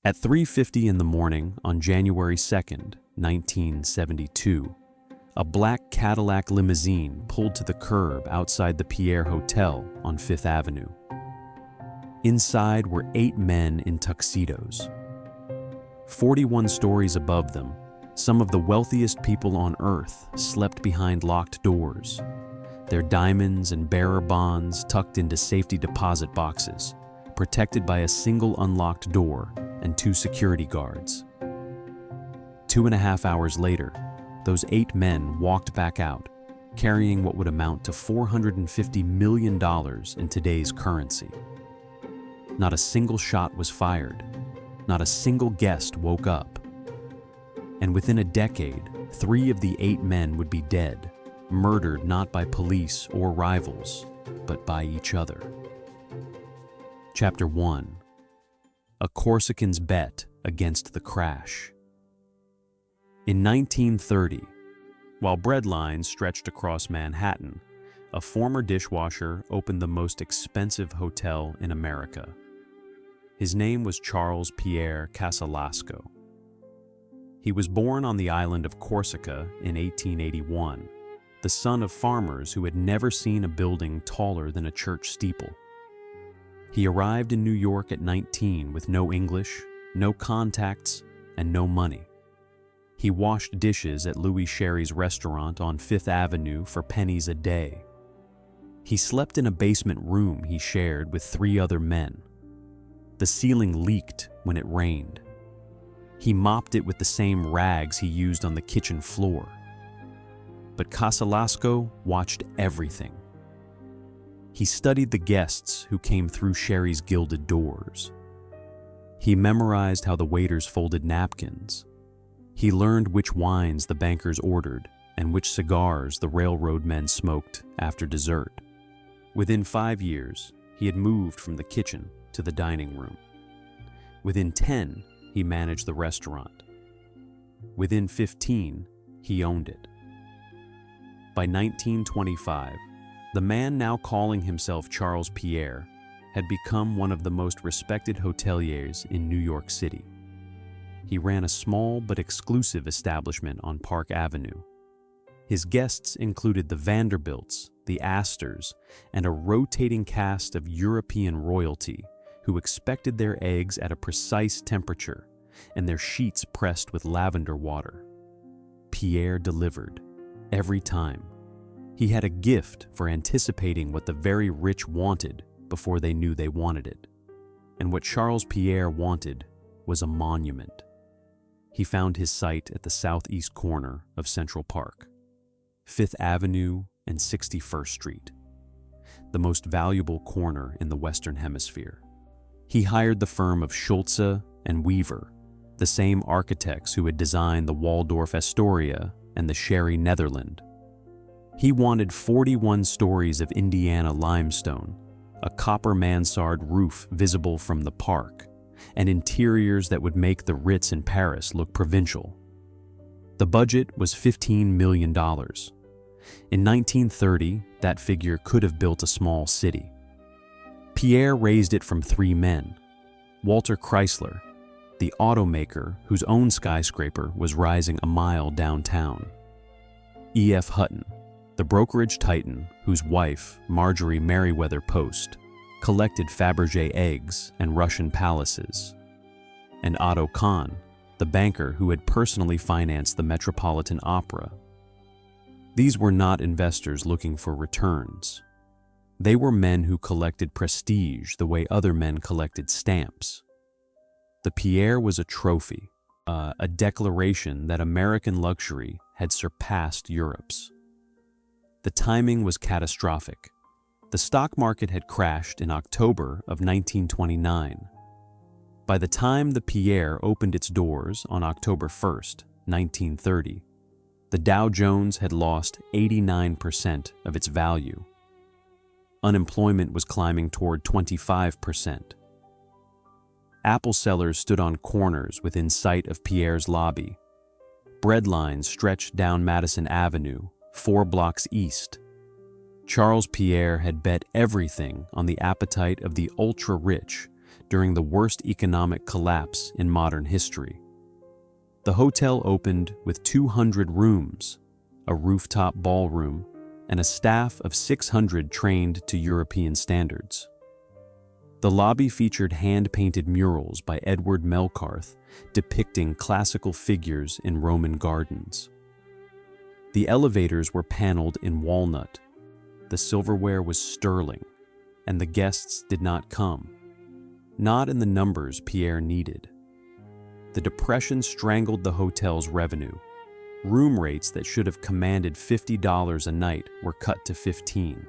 At 3:50 in the morning on January 2nd, 1972, a black Cadillac limousine pulled to the curb outside the Pierre Hotel on Fifth Avenue. Inside were 8 men in tuxedos. 41 stories above them, some of the wealthiest people on Earth slept behind locked doors, their diamonds and bearer bonds tucked into safety deposit boxes, protected by a single unlocked door and 2 security guards. 2.5 hours later, those 8 men walked back out, carrying what would amount to $450 million in today's currency. Not a single shot was fired. Not a single guest woke up. And within a decade, 3 of the 8 men would be dead, murdered not by police or rivals, but by each other. Chapter 1. A Corsican's Bet Against the Crash. In 1930, while bread lines stretched across Manhattan, a former dishwasher opened the most expensive hotel in America. His name was Charles Pierre Casalasco. He was born on the island of Corsica in 1881, the son of farmers who had never seen a building taller than a church steeple. He arrived in New York at 19 with no English, no contacts, and no money. He washed dishes at Louis Sherry's restaurant on Fifth Avenue for pennies a day. He slept in a basement room he shared with 3 other men. The ceiling leaked when it rained. He mopped it with the same rags he used on the kitchen floor. But Casalasco watched everything. He studied the guests who came through Sherry's gilded doors. He memorized how the waiters folded napkins. He learned which wines the bankers ordered and which cigars the railroad men smoked after dessert. Within 5 years, he had moved from the kitchen to the dining room. Within 10, he managed the restaurant. Within 15, he owned it. By 1925, the man now calling himself Charles Pierre had become one of the most respected hoteliers in New York City. He ran a small but exclusive establishment on Park Avenue. His guests included the Vanderbilts, the Astors, and a rotating cast of European royalty who expected their eggs at a precise temperature and their sheets pressed with lavender water. Pierre delivered, every time. He had a gift for anticipating what the very rich wanted before they knew they wanted it. And what Charles Pierre wanted was a monument. He found his site at the southeast corner of Central Park, Fifth Avenue and 61st Street, the most valuable corner in the Western Hemisphere. He hired the firm of Schulze and Weaver, the same architects who had designed the Waldorf Astoria and the Sherry Netherland. He wanted 41 stories of Indiana limestone, a copper mansard roof visible from the park, and interiors that would make the Ritz in Paris look provincial. The budget was $15 million. In 1930, that figure could have built a small city. Pierre raised it from 3 men: Walter Chrysler, the automaker whose own skyscraper was rising a mile downtown; E.F. Hutton, the brokerage titan whose wife, Marjorie Merriweather Post, collected Fabergé eggs and Russian palaces; and Otto Kahn, the banker who had personally financed the Metropolitan Opera. These were not investors looking for returns. They were men who collected prestige the way other men collected stamps. The Pierre was a trophy, a declaration that American luxury had surpassed Europe's. The timing was catastrophic. The stock market had crashed in October of 1929. By the time the Pierre opened its doors on October 1st, 1930, the Dow Jones had lost 89% of its value. Unemployment was climbing toward 25%. Apple sellers stood on corners within sight of Pierre's lobby. Bread lines stretched down Madison Avenue, 4 blocks east. Charles Pierre had bet everything on the appetite of the ultra-rich during the worst economic collapse in modern history. The hotel opened with 200 rooms, a rooftop ballroom, and a staff of 600 trained to European standards. The lobby featured hand-painted murals by Edward Melkarth depicting classical figures in Roman gardens. The elevators were paneled in walnut. The silverware was sterling, and the guests did not come, not in the numbers Pierre needed. The Depression strangled the hotel's revenue. Room rates that should have commanded $50 a night were cut to $15.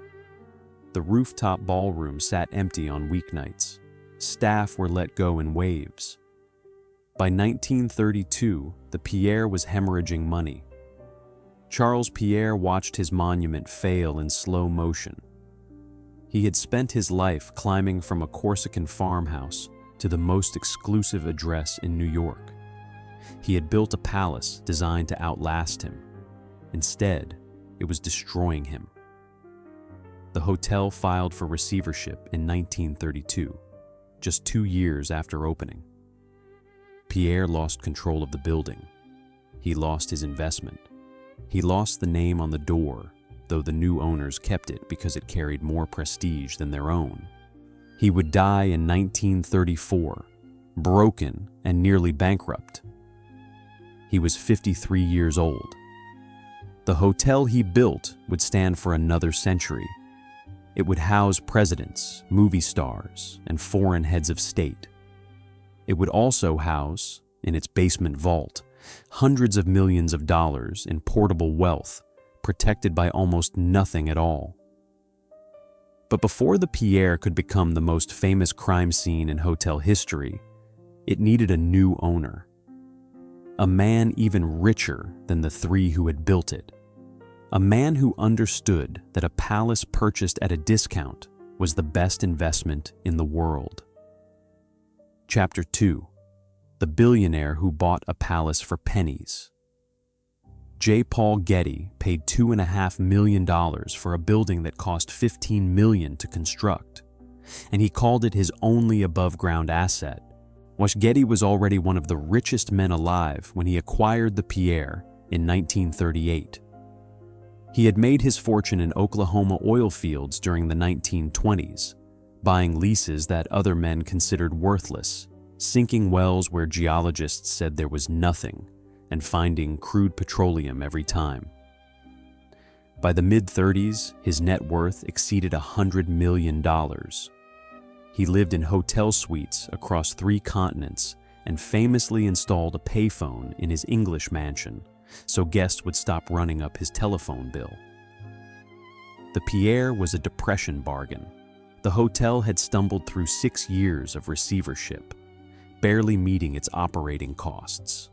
The rooftop ballroom sat empty on weeknights. Staff were let go in waves. By 1932, the Pierre was hemorrhaging money. Charles Pierre watched his monument fail in slow motion. He had spent his life climbing from a Corsican farmhouse to the most exclusive address in New York. He had built a palace designed to outlast him. Instead, it was destroying him. The hotel filed for receivership in 1932, just 2 years after opening. Pierre lost control of the building. He lost his investment. He lost the name on the door, though the new owners kept it because it carried more prestige than their own. He would die in 1934, broken and nearly bankrupt. He was 53 years old. The hotel he built would stand for another century. It would house presidents, movie stars, and foreign heads of state. It would also house, in its basement vault, hundreds of millions of dollars in portable wealth, protected by almost nothing at all. But before the Pierre could become the most famous crime scene in hotel history, it needed a new owner. A man even richer than the three who had built it. A man who understood that a palace purchased at a discount was the best investment in the world. Chapter 2. The Billionaire Who Bought a Palace for Pennies. J. Paul Getty paid $2.5 million for a building that cost $15 million to construct, and he called it his only above-ground asset. Getty was already one of the richest men alive when he acquired the Pierre in 1938. He had made his fortune in Oklahoma oil fields during the 1920s, buying leases that other men considered worthless, sinking wells where geologists said there was nothing, and finding crude petroleum every time. By the mid-30s, his net worth exceeded $100 million. He lived in hotel suites across 3 continents and famously installed a payphone in his English mansion so guests would stop running up his telephone bill. The Pierre was a depression bargain. The hotel had stumbled through 6 years of receivership, barely meeting its operating costs.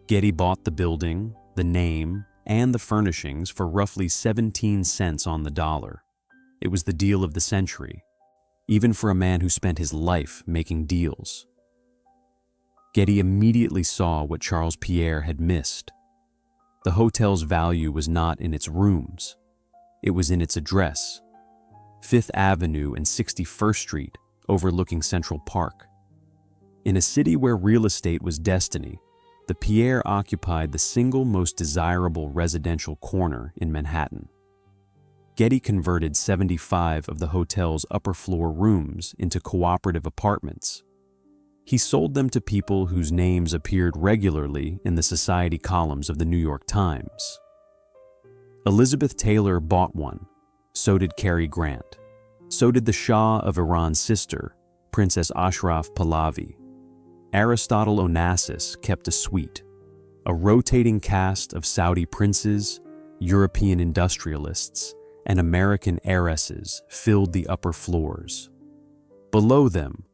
Getty bought the building, the name, and the furnishings for roughly 17 cents on the dollar. It was the deal of the century, even for a man who spent his life making deals. Getty immediately saw what Charles Pierre had missed. The hotel's value was not in its rooms. It was in its address, 5th Avenue and 61st Street, overlooking Central Park. In a city where real estate was destiny, the Pierre occupied the single most desirable residential corner in Manhattan. Getty converted 75 of the hotel's upper-floor rooms into cooperative apartments. He sold them to people whose names appeared regularly in the society columns of the New York Times. Elizabeth Taylor bought one. So did Cary Grant. So did the Shah of Iran's sister, Princess Ashraf Pahlavi. Aristotle Onassis kept a suite. A rotating cast of Saudi princes, European industrialists, and American heiresses filled the upper floors. Below them,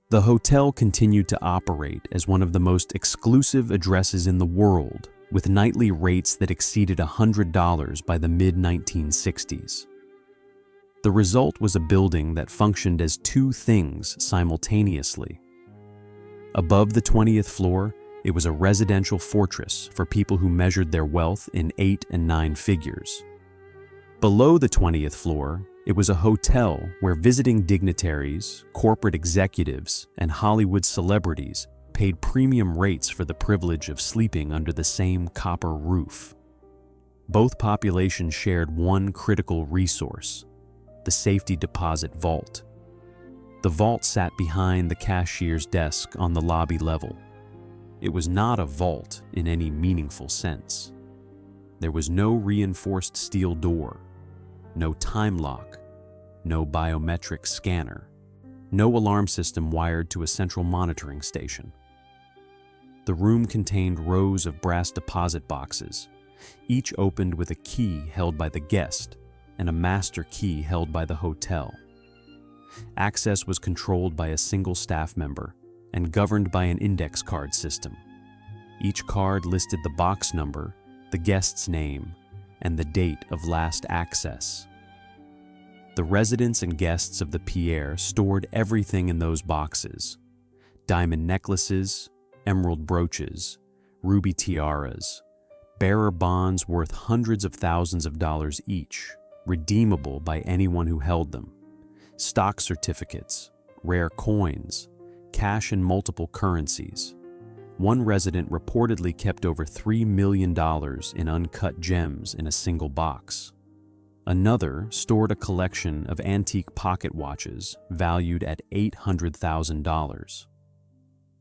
the hotel continued to operate as one of the most exclusive addresses in the world, with nightly rates that exceeded $100 by the mid-1960s. The result was a building that functioned as 2 things simultaneously. Above the 20th floor, it was a residential fortress for people who measured their wealth in 8 and 9 figures. Below the 20th floor, It was a hotel where visiting dignitaries, corporate executives, and Hollywood celebrities paid premium rates for the privilege of sleeping under the same copper roof. Both populations shared one critical resource: the safety deposit vault. The vault sat behind the cashier's desk on the lobby level. It was not a vault in any meaningful sense. There was no reinforced steel door, no time lock, no biometric scanner, no alarm system wired to a central monitoring station. The room contained rows of brass deposit boxes, each opened with a key held by the guest and a master key held by the hotel. Access was controlled by a single staff member and governed by an index card system. Each card listed the box number, the guest's name, and the date of last access. The residents and guests of the Pierre stored everything in those boxes: diamond necklaces, emerald brooches, ruby tiaras, bearer bonds worth hundreds of thousands of dollars each, redeemable by anyone who held them, stock certificates, rare coins, cash in multiple currencies. One resident reportedly kept over $3 million in uncut gems in a single box. Another stored a collection of antique pocket watches valued at $800,000.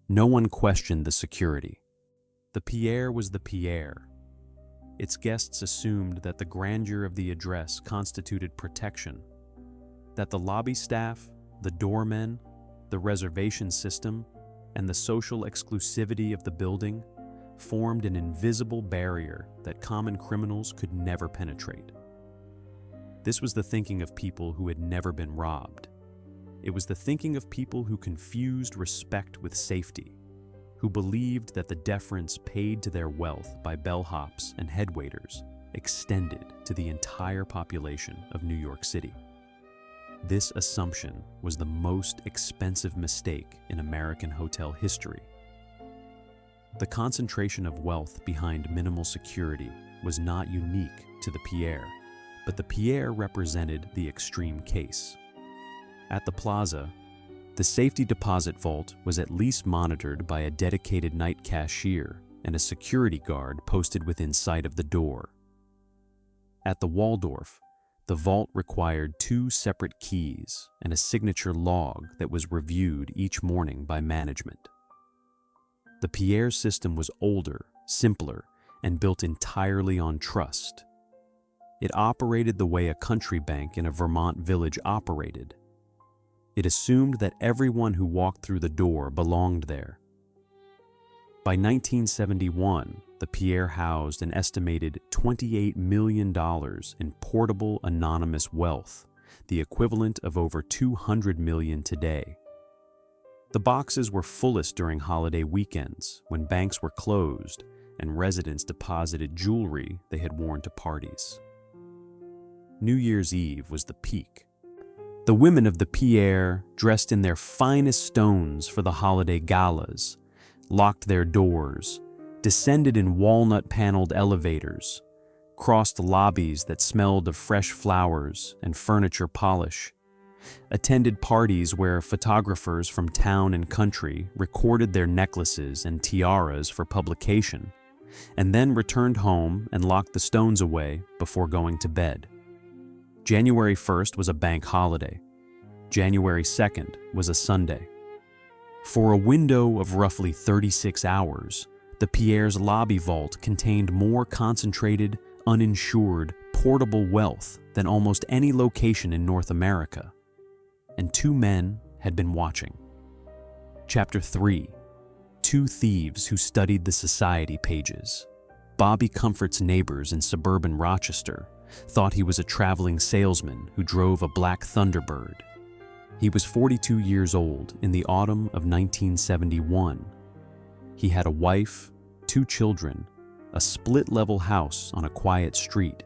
No one questioned the security. The Pierre was the Pierre. Its guests assumed that the grandeur of the address constituted protection, that the lobby staff, the doormen, the reservation system, and the social exclusivity of the building formed an invisible barrier that common criminals could never penetrate. This was the thinking of people who had never been robbed. It was the thinking of people who confused respect with safety, who believed that the deference paid to their wealth by bellhops and headwaiters extended to the entire population of New York City. This assumption was the most expensive mistake in American hotel history. The concentration of wealth behind minimal security was not unique to the Pierre, but the Pierre represented the extreme case. At the plaza, the safety deposit vault was at least monitored by a dedicated night cashier and a security guard posted within sight of the door. At the Waldorf, the vault required 2 separate keys and a signature log that was reviewed each morning by management. The Pierre system was older, simpler, and built entirely on trust. It operated the way a country bank in a Vermont village operated. It assumed that everyone who walked through the door belonged there. By 1971, the Pierre housed an estimated $28 million in portable anonymous wealth, the equivalent of over $200 million today. The boxes were fullest during holiday weekends when banks were closed and residents deposited jewelry they had worn to parties. New Year's Eve was the peak. The women of the Pierre, dressed in their finest stones for the holiday galas, locked their doors, descended in walnut-paneled elevators, crossed lobbies that smelled of fresh flowers and furniture polish, attended parties where photographers from town and country recorded their necklaces and tiaras for publication, and then returned home and locked the stones away before going to bed. January 1st was a bank holiday. January 2nd was a Sunday. For a window of roughly 36 hours, the Pierre's lobby vault contained more concentrated, uninsured, portable wealth than almost any location in North America. And 2 men had been watching. Chapter 3. 2 thieves who studied the society pages. Bobby Comfort's neighbors in suburban Rochester thought he was a traveling salesman who drove a black Thunderbird. He was 42 years old in the autumn of 1971. He had a wife, 2 children, a split-level house on a quiet street,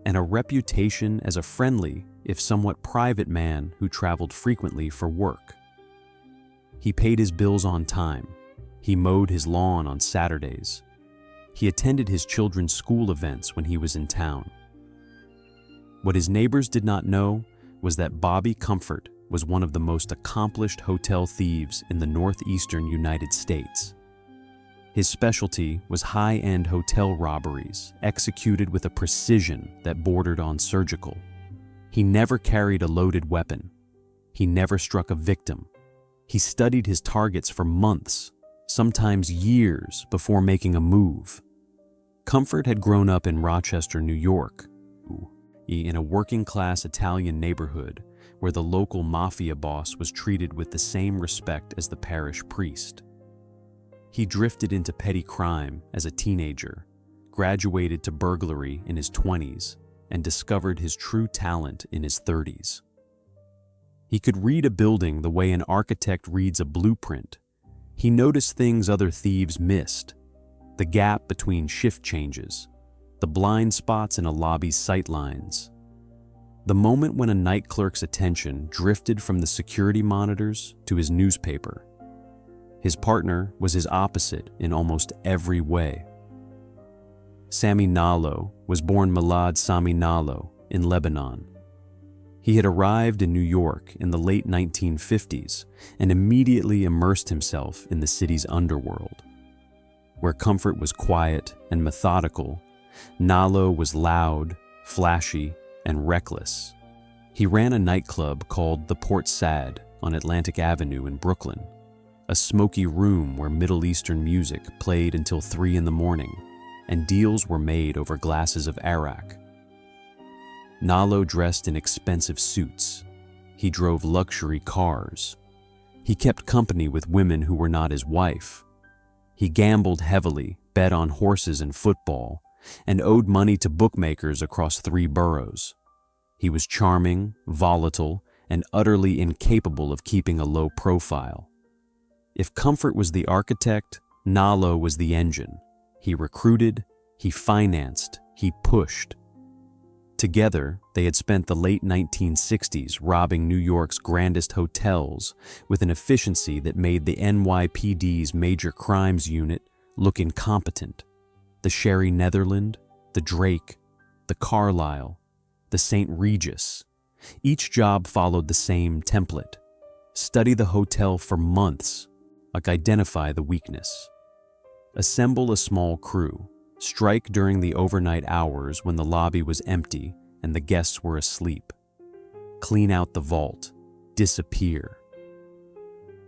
and a reputation as a friendly, if somewhat private man who traveled frequently for work. He paid his bills on time. He mowed his lawn on Saturdays. He attended his children's school events when he was in town. What his neighbors did not know was that Bobby Comfort was one of the most accomplished hotel thieves in the northeastern United States. His specialty was high-end hotel robberies, executed with a precision that bordered on surgical. He never carried a loaded weapon. He never struck a victim. He studied his targets for months, sometimes years, before making a move. Comfort had grown up in Rochester, New York, in a working-class Italian neighborhood where the local mafia boss was treated with the same respect as the parish priest. He drifted into petty crime as a teenager, graduated to burglary in his 20s, and discovered his true talent in his 30s. He could read a building the way an architect reads a blueprint. He noticed things other thieves missed: the gap between shift changes, the blind spots in a lobby's sightlines, the moment when a night clerk's attention drifted from the security monitors to his newspaper. His partner was his opposite in almost every way. Sami Nalo was born Milad Sami Nalo in Lebanon. He had arrived in New York in the late 1950s and immediately immersed himself in the city's underworld. Where Comfort was quiet and methodical, Nalo was loud, flashy, and reckless. He ran a nightclub called the Port Said on Atlantic Avenue in Brooklyn, a smoky room where Middle Eastern music played until 3 in the morning, and deals were made over glasses of arak. Nalo dressed in expensive suits. He drove luxury cars. He kept company with women who were not his wife. He gambled heavily, bet on horses and football, and owed money to bookmakers across 3 boroughs. He was charming, volatile, and utterly incapable of keeping a low profile. If Comfort was the architect, Nalo was the engine. He recruited, he financed, he pushed. Together, they had spent the late 1960s robbing New York's grandest hotels with an efficiency that made the NYPD's Major Crimes Unit look incompetent. The Sherry Netherland, the Drake, the Carlisle, the St. Regis. Each job followed the same template. Study the hotel for months, identify the weakness. Assemble a small crew. Strike during the overnight hours when the lobby was empty and the guests were asleep. Clean out the vault. Disappear.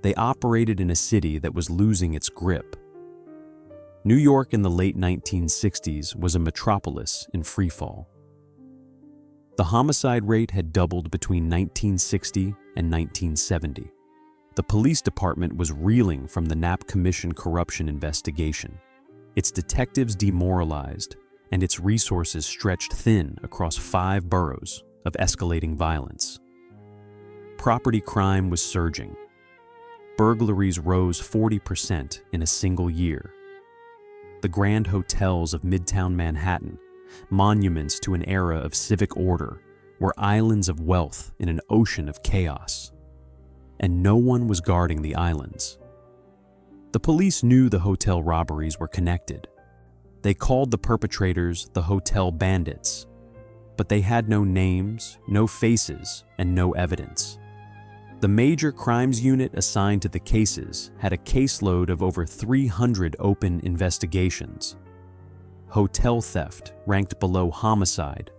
They operated in a city that was losing its grip. New York in the late 1960s was a metropolis in freefall. The homicide rate had doubled between 1960 and 1970. The police department was reeling from the Knapp Commission corruption investigation. Its detectives demoralized, and its resources stretched thin across 5 boroughs of escalating violence. Property crime was surging. Burglaries rose 40% in a single year. The grand hotels of Midtown Manhattan, monuments to an era of civic order, were islands of wealth in an ocean of chaos. And no one was guarding the islands. The police knew the hotel robberies were connected. They called the perpetrators the hotel bandits, but they had no names, no faces, and no evidence. The Major Crimes Unit assigned to the cases had a caseload of over 300 open investigations. Hotel theft ranked below homicide,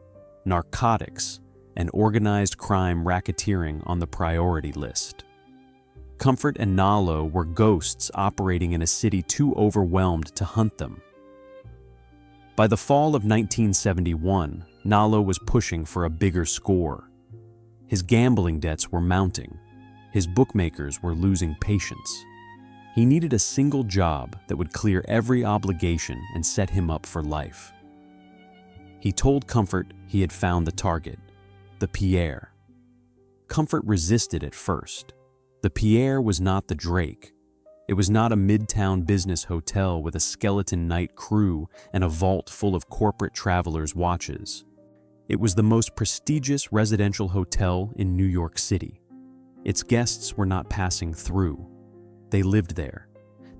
narcotics, and organized crime racketeering on the priority list. Comfort and Nalo were ghosts operating in a city too overwhelmed to hunt them. By the fall of 1971, Nalo was pushing for a bigger score. His gambling debts were mounting. His bookmakers were losing patience. He needed a single job that would clear every obligation and set him up for life. He told Comfort he had found the target, the Pierre. Comfort resisted at first. The Pierre was not the Drake. It was not a midtown business hotel with a skeleton night crew and a vault full of corporate travelers' watches. It was the most prestigious residential hotel in New York City. Its guests were not passing through. They lived there.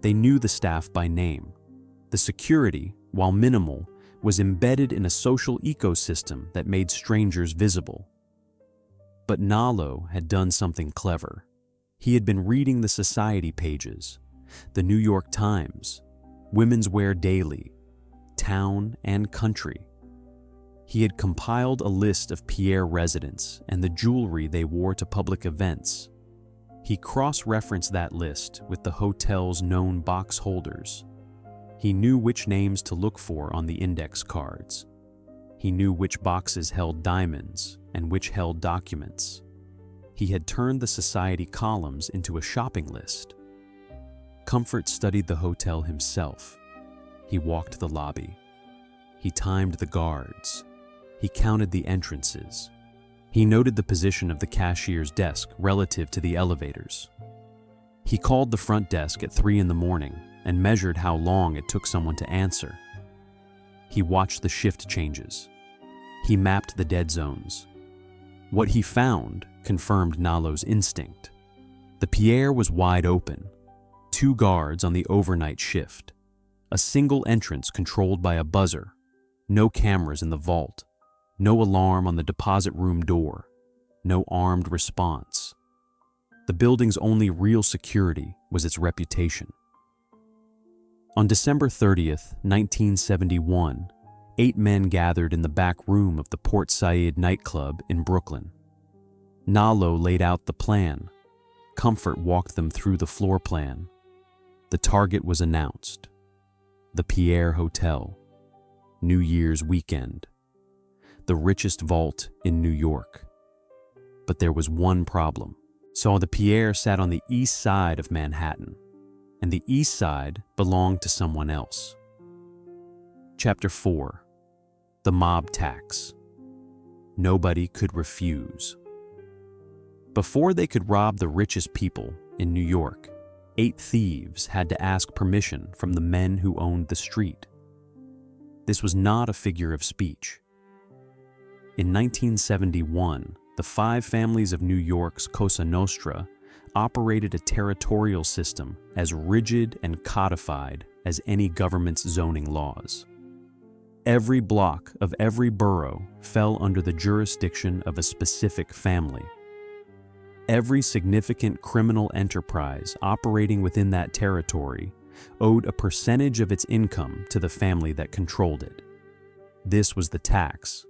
They knew the staff by name. The security, while minimal, was embedded in a social ecosystem that made strangers visible. But Nallo had done something clever. He had been reading the society pages, the New York Times, Women's Wear Daily, Town and Country. He had compiled a list of Pierre residents and the jewelry they wore to public events. He cross-referenced that list with the hotel's known box holders. He knew which names to look for on the index cards. He knew which boxes held diamonds and which held documents. He had turned the society columns into a shopping list. Comfort studied the hotel himself. He walked the lobby. He timed the guards. He counted the entrances. He noted the position of the cashier's desk relative to the elevators. He called the front desk at 3 in the morning and measured how long it took someone to answer. He watched the shift changes. He mapped the dead zones. What he found confirmed Nallo's instinct. The Pierre was wide open. 2 guards on the overnight shift. A single entrance controlled by a buzzer. No cameras in the vault. No alarm on the deposit room door. No armed response. The building's only real security was its reputation. On December 30th, 1971, 8 men gathered in the back room of the Port Said nightclub in Brooklyn. Nallo laid out the plan. Comfort walked them through the floor plan. The target was announced. The Pierre Hotel. New Year's weekend. The richest vault in New York. But there was one problem. So the Pierre sat on the east side of Manhattan, and the east side belonged to someone else. Chapter 4. The Mob Tax. Nobody could refuse. Before they could rob the richest people in New York, 8 thieves had to ask permission from the men who owned the street. This was not a figure of speech. In 1971, the 5 families of New York's Cosa Nostra operated a territorial system as rigid and codified as any government's zoning laws. Every block of every borough fell under the jurisdiction of a specific family. Every significant criminal enterprise operating within that territory owed a percentage of its income to the family that controlled it. This was the tax.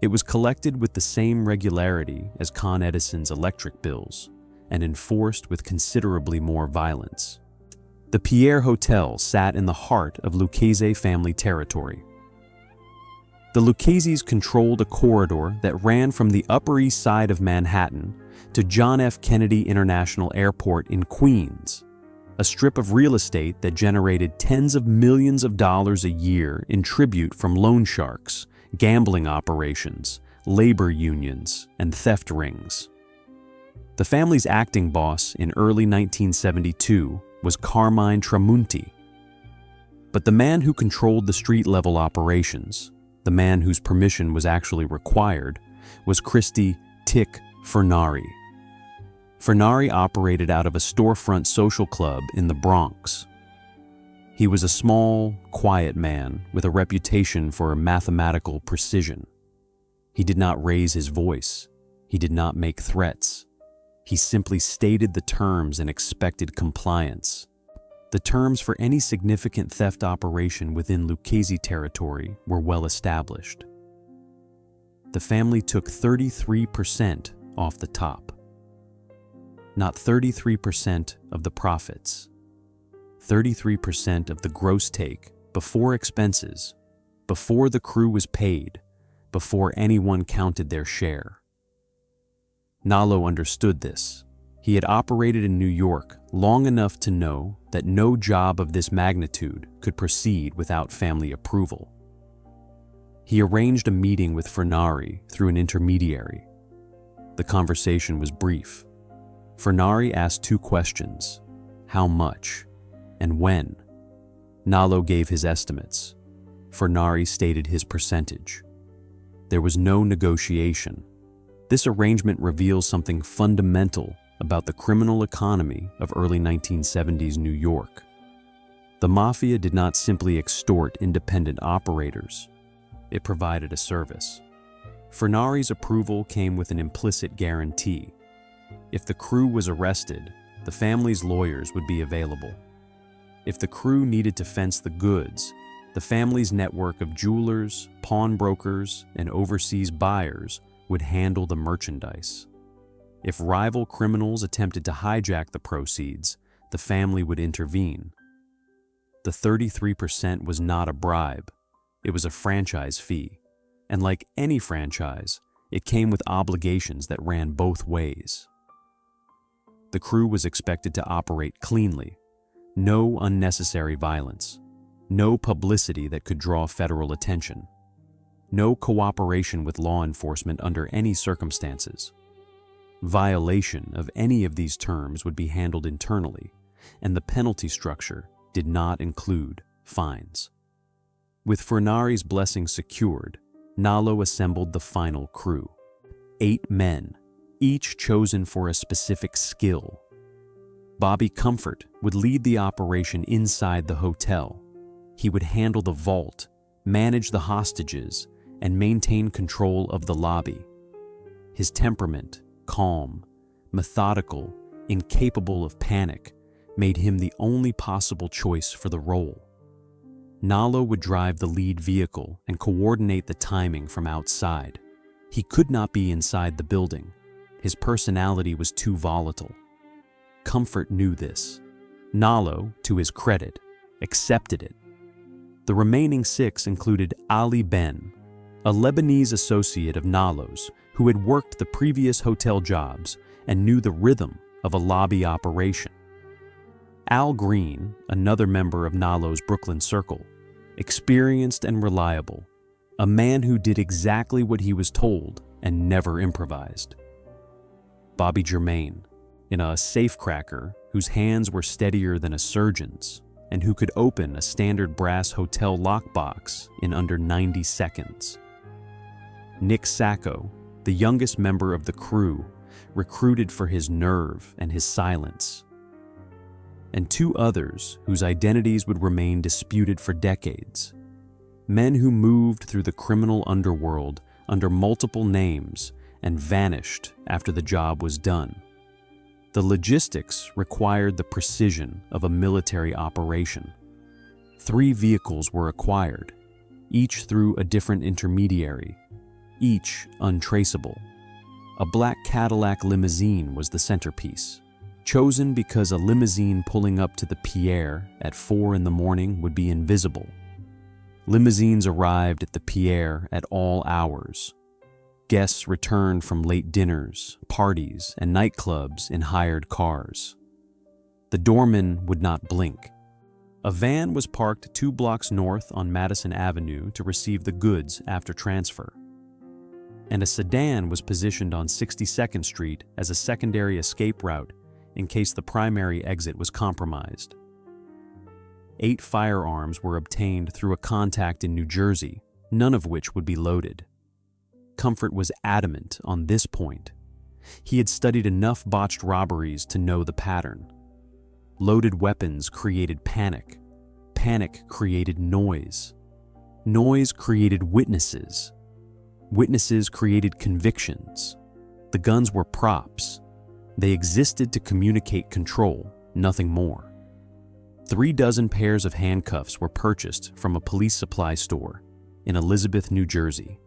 It was collected with the same regularity as Con Edison's electric bills and enforced with considerably more violence. The Pierre Hotel sat in the heart of Lucchese family territory. The Luccheses controlled a corridor that ran from the Upper East Side of Manhattan to John F. Kennedy International Airport in Queens, a strip of real estate that generated tens of millions of dollars a year in tribute from loan sharks, gambling operations, labor unions, and theft rings. The family's acting boss in early 1972 was Carmine Tramunti. But the man who controlled the street-level operations, the man whose permission was actually required, was Christy "Tick" Furnari. Furnari operated out of a storefront social club in the Bronx. He was a small, quiet man with a reputation for mathematical precision. He did not raise his voice. He did not make threats. He simply stated the terms and expected compliance. The terms for any significant theft operation within Lucchese territory were well established. The family took 33% off the top. Not 33% of the profits. 33% of the gross take before expenses, before the crew was paid, before anyone counted their share. Nallo understood this. He had operated in New York long enough to know that no job of this magnitude could proceed without family approval. He arranged a meeting with Furnari through an intermediary. The conversation was brief. Furnari asked 2 questions: how much and when? Nallo gave his estimates. Furnari stated his percentage. There was no negotiation. This arrangement reveals something fundamental about the criminal economy of early 1970s New York. The mafia did not simply extort independent operators. It provided a service. Furnari's approval came with an implicit guarantee. If the crew was arrested, the family's lawyers would be available. If the crew needed to fence the goods, the family's network of jewelers, pawnbrokers, and overseas buyers would handle the merchandise. If rival criminals attempted to hijack the proceeds, the family would intervene. The 33% was not a bribe, it was a franchise fee. And like any franchise, it came with obligations that ran both ways. The crew was expected to operate cleanly, no unnecessary violence, no publicity that could draw federal attention, no cooperation with law enforcement under any circumstances. Violation of any of these terms would be handled internally, and the penalty structure did not include fines. With Furnari's blessing secured, Nalo assembled the final crew. 8 men, each chosen for a specific skill. Bobby Comfort would lead the operation inside the hotel. He would handle the vault, manage the hostages, and maintain control of the lobby. His temperament, calm, methodical, incapable of panic, made him the only possible choice for the role. Nalo would drive the lead vehicle and coordinate the timing from outside. He could not be inside the building. His personality was too volatile. Comfort knew this. Nalo, to his credit, accepted it. The remaining 6 included Ali Ben, a Lebanese associate of Nalo's who had worked the previous hotel jobs and knew the rhythm of a lobby operation. Al Green, another member of Nalo's Brooklyn Circle, experienced and reliable, a man who did exactly what he was told and never improvised. Bobby Germain, a safecracker whose hands were steadier than a surgeon's and who could open a standard brass hotel lockbox in under 90 seconds. Nick Sacco, the youngest member of the crew, recruited for his nerve and his silence. And 2 others whose identities would remain disputed for decades. Men who moved through the criminal underworld under multiple names and vanished after the job was done. The logistics required the precision of a military operation. 3 vehicles were acquired, each through a different intermediary, each untraceable. A black Cadillac limousine was the centerpiece, chosen because a limousine pulling up to the Pierre at 4 in the morning would be invisible. Limousines arrived at the Pierre at all hours. Guests returned from late dinners, parties, and nightclubs in hired cars. The doorman would not blink. A van was parked 2 blocks north on Madison Avenue to receive the goods after transfer. And a sedan was positioned on 62nd Street as a secondary escape route in case the primary exit was compromised. 8 firearms were obtained through a contact in New Jersey, none of which would be loaded. Comfort was adamant on this point. He had studied enough botched robberies to know the pattern. Loaded weapons created panic. Panic created noise. Noise created witnesses. Witnesses created convictions. The guns were props. They existed to communicate control, nothing more. 36 pairs of handcuffs were purchased from a police supply store in Elizabeth, New Jersey,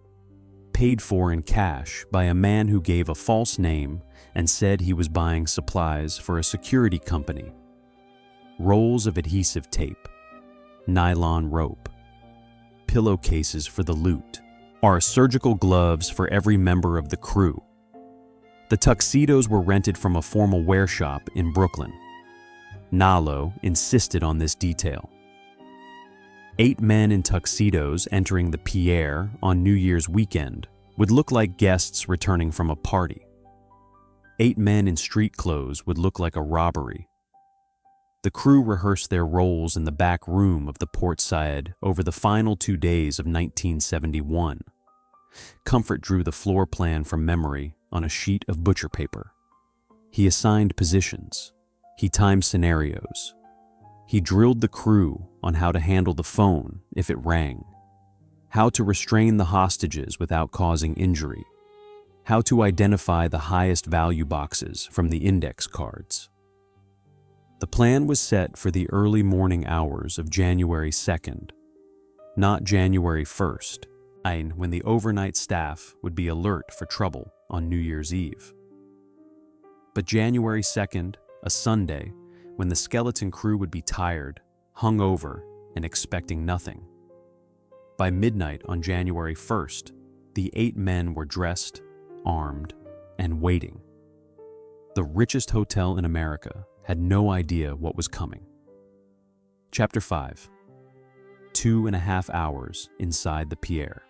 paid for in cash by a man who gave a false name and said he was buying supplies for a security company. Rolls of adhesive tape, nylon rope, pillowcases for the loot, are surgical gloves for every member of the crew. The tuxedos were rented from a formal wear shop in Brooklyn. Nalo insisted on this detail. 8 men in tuxedos entering the Pierre on New Year's weekend would look like guests returning from a party. 8 men in street clothes would look like a robbery. The crew rehearsed their roles in the back room of the Port Said over the final 2 days of 1971. Comfort drew the floor plan from memory on a sheet of butcher paper. He assigned positions. He timed scenarios. He drilled the crew on how to handle the phone if it rang, how to restrain the hostages without causing injury, how to identify the highest value boxes from the index cards. The plan was set for the early morning hours of January 2nd, not January 1st, when the overnight staff would be alert for trouble on New Year's Eve. But January 2nd, a Sunday, when the skeleton crew would be tired, hungover, and expecting nothing. By midnight on January 1st, the 8 men were dressed, armed, and waiting. The richest hotel in America had no idea what was coming. Chapter 5. 2.5 hours inside the Pierre.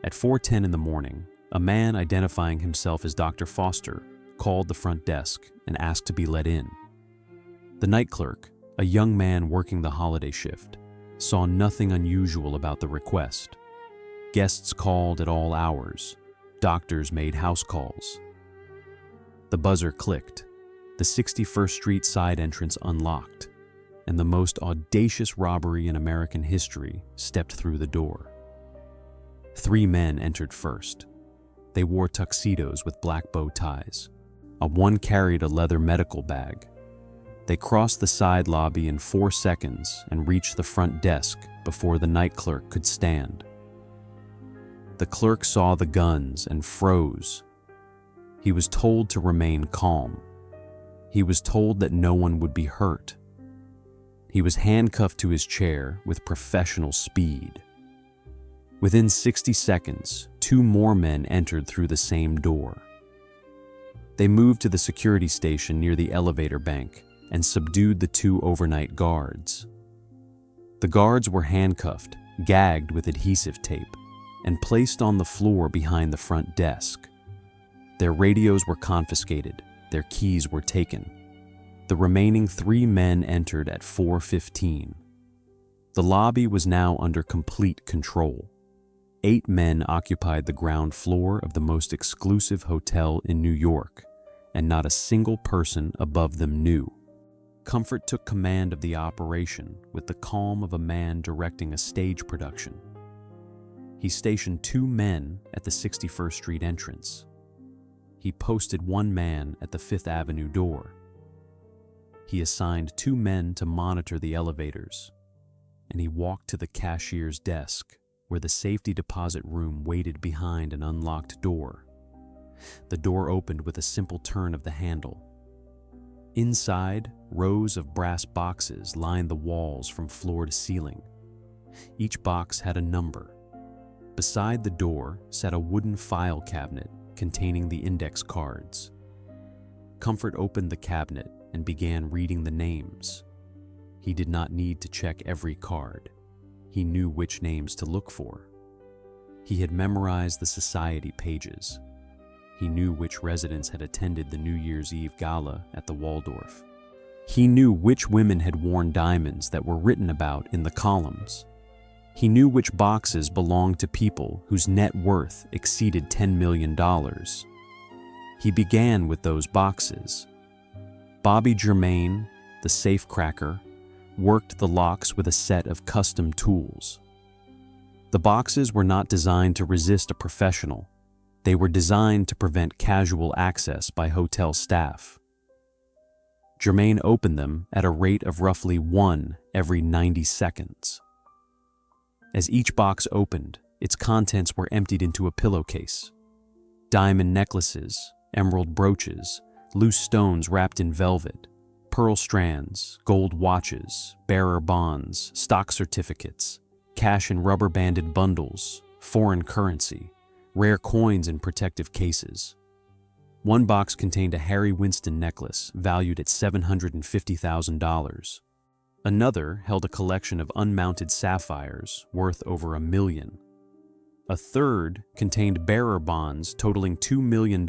At 4:10 in the morning, a man identifying himself as Dr. Foster called the front desk and asked to be let in. The night clerk, a young man working the holiday shift, saw nothing unusual about the request. Guests called at all hours. Doctors made house calls. The buzzer clicked. The 61st Street side entrance unlocked, and the most audacious robbery in American history stepped through the door. 3 men entered first. They wore tuxedos with black bow ties. One carried a leather medical bag. They crossed the side lobby in 4 seconds and reached the front desk before the night clerk could stand. The clerk saw the guns and froze. He was told to remain calm. He was told that no one would be hurt. He was handcuffed to his chair with professional speed. Within 60 seconds, 2 more men entered through the same door. They moved to the security station near the elevator bank and subdued the 2 overnight guards. The guards were handcuffed, gagged with adhesive tape, and placed on the floor behind the front desk. Their radios were confiscated. Their keys were taken. The remaining 3 men entered at 4:15. The lobby was now under complete control. 8 men occupied the ground floor of the most exclusive hotel in New York, and not a single person above them knew. Comfort took command of the operation with the calm of a man directing a stage production. He stationed 2 men at the 61st Street entrance. He posted 1 man at the 5th Avenue door. He assigned 2 men to monitor the elevators, and he walked to the cashier's desk where the safety deposit room waited behind an unlocked door. The door opened with a simple turn of the handle. Inside, rows of brass boxes lined the walls from floor to ceiling. Each box had a number. Beside the door sat a wooden file cabinet containing the index cards. Comfort opened the cabinet and began reading the names. He did not need to check every card. He knew which names to look for. He had memorized the society pages. He knew which residents had attended the New Year's Eve gala at the Waldorf. He knew which women had worn diamonds that were written about in the columns. He knew which boxes belonged to people whose net worth exceeded $10 million. He began with those boxes. Bobby Germain, the safecracker, worked the locks with a set of custom tools. The boxes were not designed to resist a professional. They were designed to prevent casual access by hotel staff. Germain opened them at a rate of roughly 1 every 90 seconds. As each box opened, its contents were emptied into a pillowcase. Diamond necklaces, emerald brooches, loose stones wrapped in velvet, pearl strands, gold watches, bearer bonds, stock certificates, cash in rubber-banded bundles, foreign currency, rare coins in protective cases. One box contained a Harry Winston necklace valued at $750,000. Another held a collection of unmounted sapphires worth over $1 million. A third contained bearer bonds totaling $2 million,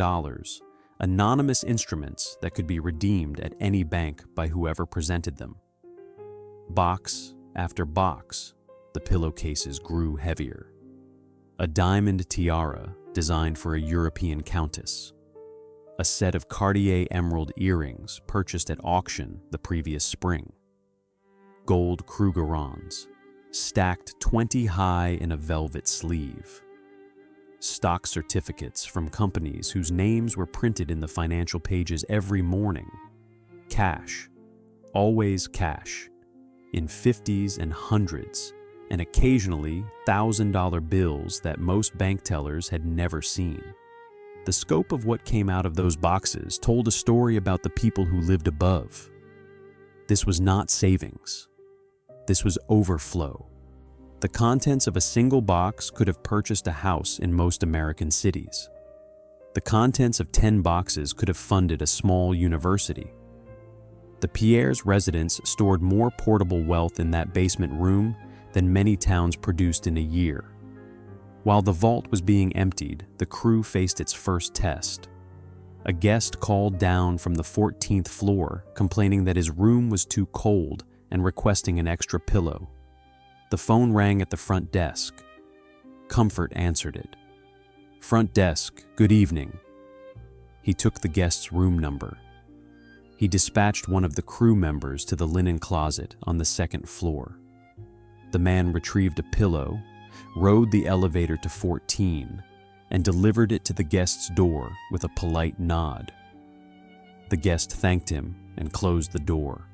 anonymous instruments that could be redeemed at any bank by whoever presented them. Box after box, the pillowcases grew heavier. A diamond tiara designed for a European countess. A set of Cartier emerald earrings purchased at auction the previous spring. Gold Krugerrands, stacked 20 high in a velvet sleeve. Stock certificates from companies whose names were printed in the financial pages every morning. Cash, always cash, in 50s and hundreds, and occasionally $1,000 bills that most bank tellers had never seen. The scope of what came out of those boxes told a story about the people who lived above. This was not savings. This was overflow. The contents of a single box could have purchased a house in most American cities. The contents of 10 boxes could have funded a small university. The Pierre's residence stored more portable wealth in that basement room than many towns produced in a year. While the vault was being emptied, the crew faced its first test. A guest called down from the 14th floor, complaining that his room was too cold and requesting an extra pillow. The phone rang at the front desk. Comfort answered it. "Front desk, good evening." He took the guest's room number. He dispatched one of the crew members to the linen closet on the second floor. The man retrieved a pillow, rode the elevator to 14, and delivered it to the guest's door with a polite nod. The guest thanked him and closed the door.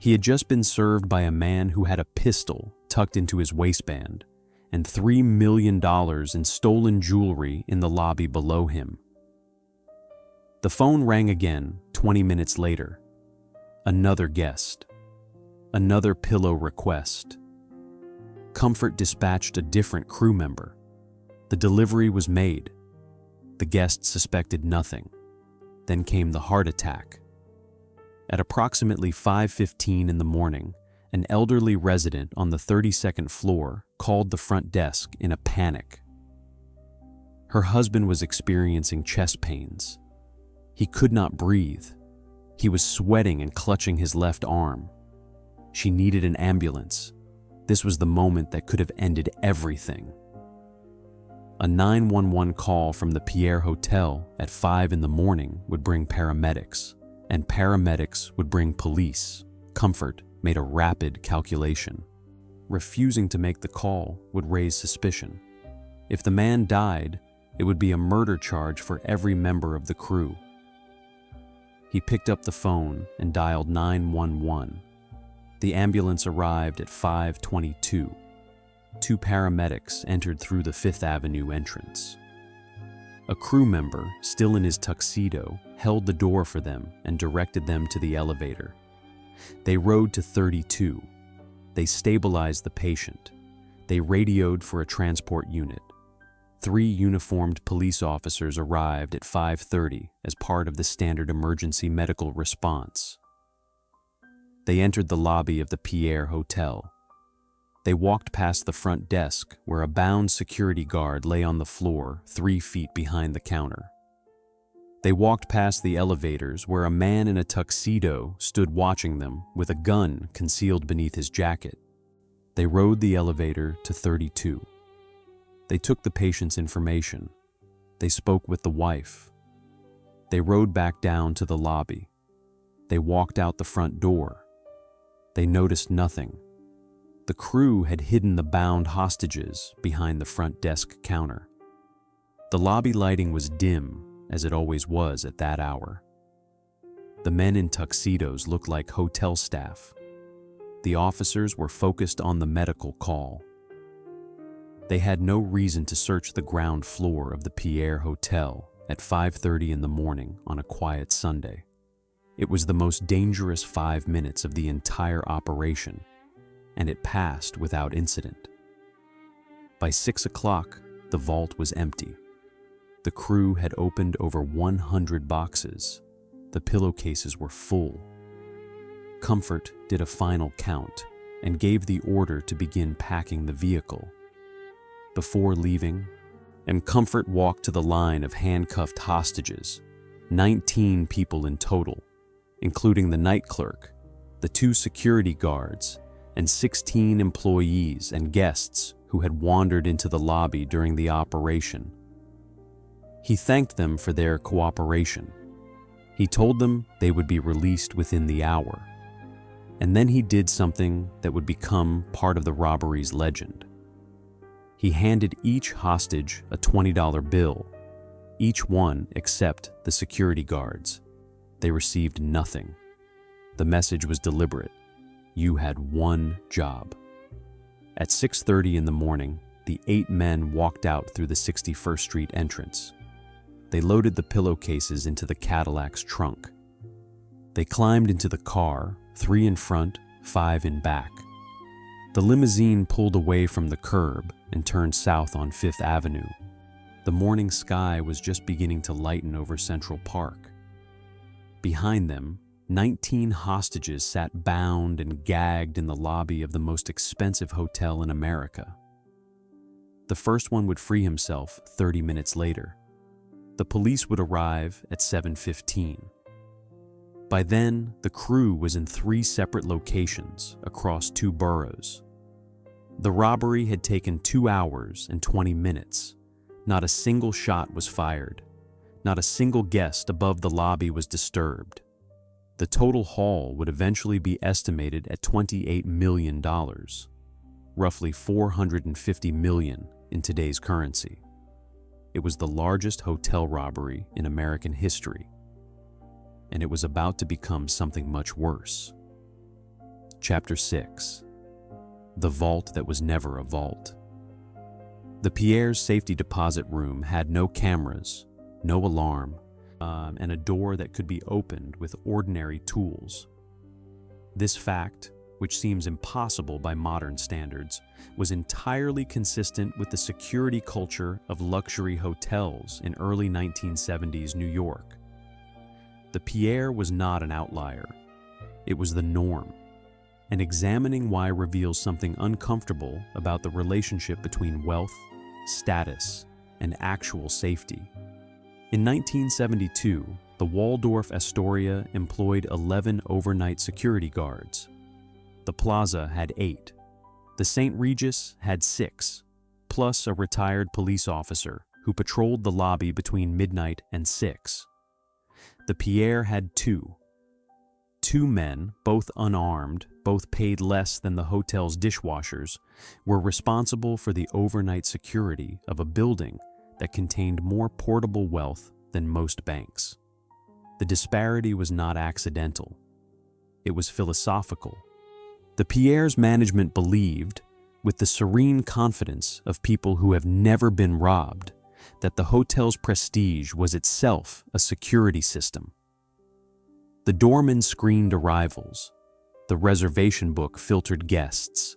He had just been served by a man who had a pistol tucked into his waistband and $3 million in stolen jewelry in the lobby below him. The phone rang again 20 minutes later. Another guest. Another pillow request. Comfort dispatched a different crew member. The delivery was made. The guest suspected nothing. Then came the heart attack. At approximately 5:15 in the morning, an elderly resident on the 32nd floor called the front desk in a panic. Her husband was experiencing chest pains. He could not breathe. He was sweating and clutching his left arm. She needed an ambulance. This was the moment that could have ended everything. A 911 call from the Pierre Hotel at 5 in the morning would bring paramedics, and paramedics would bring police. Comfort made a rapid calculation. Refusing to make the call would raise suspicion. If the man died, it would be a murder charge for every member of the crew. He picked up the phone and dialed 911. The ambulance arrived at 5:22. Two paramedics entered through the Fifth Avenue entrance. A crew member, still in his tuxedo, held the door for them and directed them to the elevator. They rode to 32. They stabilized the patient. They radioed for a transport unit. 3 uniformed police officers arrived at 5:30 as part of the standard emergency medical response. They entered the lobby of the Pierre Hotel. They walked past the front desk where a bound security guard lay on the floor 3 feet behind the counter. They walked past the elevators where a man in a tuxedo stood watching them with a gun concealed beneath his jacket. They rode the elevator to 32. They took the patient's information. They spoke with the wife. They rode back down to the lobby. They walked out the front door. They noticed nothing. The crew had hidden the bound hostages behind the front desk counter. The lobby lighting was dim, as it always was at that hour. The men in tuxedos looked like hotel staff. The officers were focused on the medical call. They had no reason to search the ground floor of the Pierre Hotel at 5:30 in the morning on a quiet Sunday. It was the most dangerous 5 minutes of the entire operation, and it passed without incident. By 6 o'clock, the vault was empty. The crew had opened over 100 boxes. The pillowcases were full. Comfort did a final count and gave the order to begin packing the vehicle. Before leaving, Comfort walked to the line of handcuffed hostages, 19 people in total, including the night clerk, the 2 security guards, and 16 employees and guests who had wandered into the lobby during the operation. He thanked them for their cooperation. He told them they would be released within the hour. And then he did something that would become part of the robbery's legend. He handed each hostage a $20 bill, each one except the security guards. They received nothing. The message was deliberate. You had one job. At 6:30 in the morning, the 8 men walked out through the 61st Street entrance. They loaded the pillowcases into the Cadillac's trunk. They climbed into the car, 3 in front, 5 in back. The limousine pulled away from the curb and turned south on 5th Avenue. The morning sky was just beginning to lighten over Central Park. Behind them, 19 hostages sat bound and gagged in the lobby of the most expensive hotel in America. The first one would free himself 30 minutes later. The police would arrive at 7:15. By then, the crew was in 3 separate locations across 2 boroughs. The robbery had taken 2 hours and 20 minutes. Not a single shot was fired. Not a single guest above the lobby was disturbed. The total haul would eventually be estimated at $28 million, roughly $450 million in today's currency. It was the largest hotel robbery in American history, and it was about to become something much worse. Chapter 6. The Vault That Was Never a Vault. The Pierre's safety deposit room had no cameras, no alarm, and a door that could be opened with ordinary tools. This fact, which seems impossible by modern standards, was entirely consistent with the security culture of luxury hotels in early 1970s New York. The Pierre was not an outlier. It was the norm. And examining why reveals something uncomfortable about the relationship between wealth, status, and actual safety. In 1972, the Waldorf Astoria employed 11 overnight security guards. The Plaza had 8. The St. Regis had 6, plus a retired police officer who patrolled the lobby between midnight and 6. The Pierre had 2. 2 men, both unarmed, both paid less than the hotel's dishwashers, were responsible for the overnight security of a building that contained more portable wealth than most banks. The disparity was not accidental. It was philosophical. The Pierre's management believed, with the serene confidence of people who have never been robbed, that the hotel's prestige was itself a security system. The doorman screened arrivals. The reservation book filtered guests.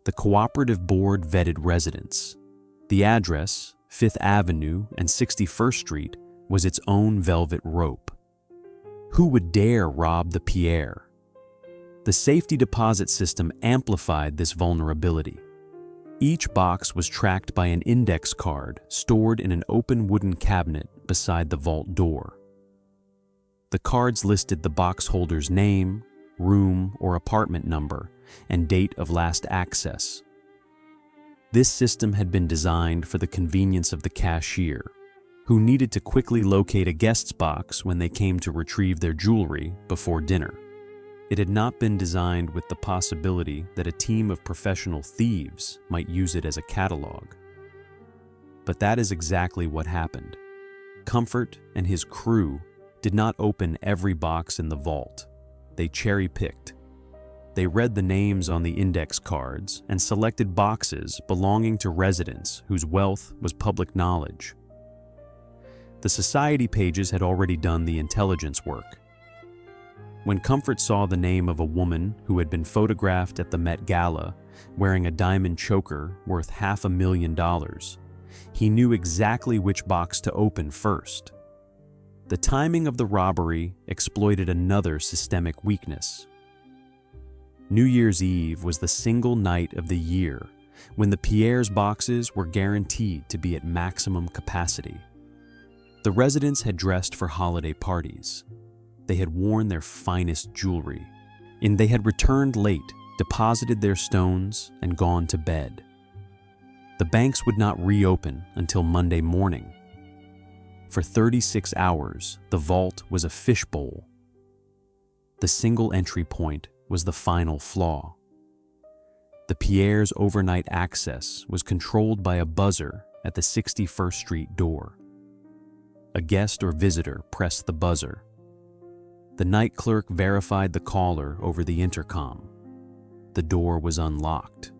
The cooperative board vetted residents. The address, 5th Avenue and 61st Street, was its own velvet rope. Who would dare rob the Pierre? The safety deposit system amplified this vulnerability. Each box was tracked by an index card stored in an open wooden cabinet beside the vault door. The cards listed the box holder's name, room or apartment number, and date of last access. This system had been designed for the convenience of the cashier, who needed to quickly locate a guest's box when they came to retrieve their jewelry before dinner. It had not been designed with the possibility that a team of professional thieves might use it as a catalog. But that is exactly what happened. Comfort and his crew did not open every box in the vault. They cherry-picked. They read the names on the index cards and selected boxes belonging to residents whose wealth was public knowledge. The society pages had already done the intelligence work. When Comfort saw the name of a woman who had been photographed at the Met Gala wearing a diamond choker worth $500,000, he knew exactly which box to open first. The timing of the robbery exploited another systemic weakness. New Year's Eve was the single night of the year when the Pierre's boxes were guaranteed to be at maximum capacity. The residents had dressed for holiday parties. They had worn their finest jewelry, and they had returned late, deposited their stones, and gone to bed. The banks would not reopen until Monday morning. For 36 hours, the vault was a fishbowl. The single entry point was the final flaw. The Pierre's overnight access was controlled by a buzzer at the 61st Street door. A guest or visitor pressed the buzzer. The night clerk verified the caller over the intercom. The door was unlocked.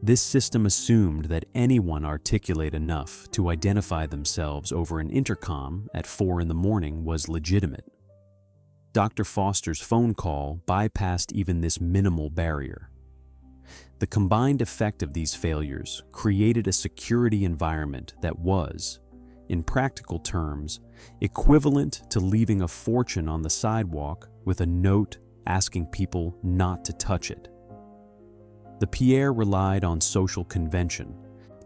This system assumed that anyone articulate enough to identify themselves over an intercom at 4 in the morning was legitimate. Dr. Foster's phone call bypassed even this minimal barrier. The combined effect of these failures created a security environment that was, in practical terms, equivalent to leaving a fortune on the sidewalk with a note asking people not to touch it. The Pierre relied on social convention,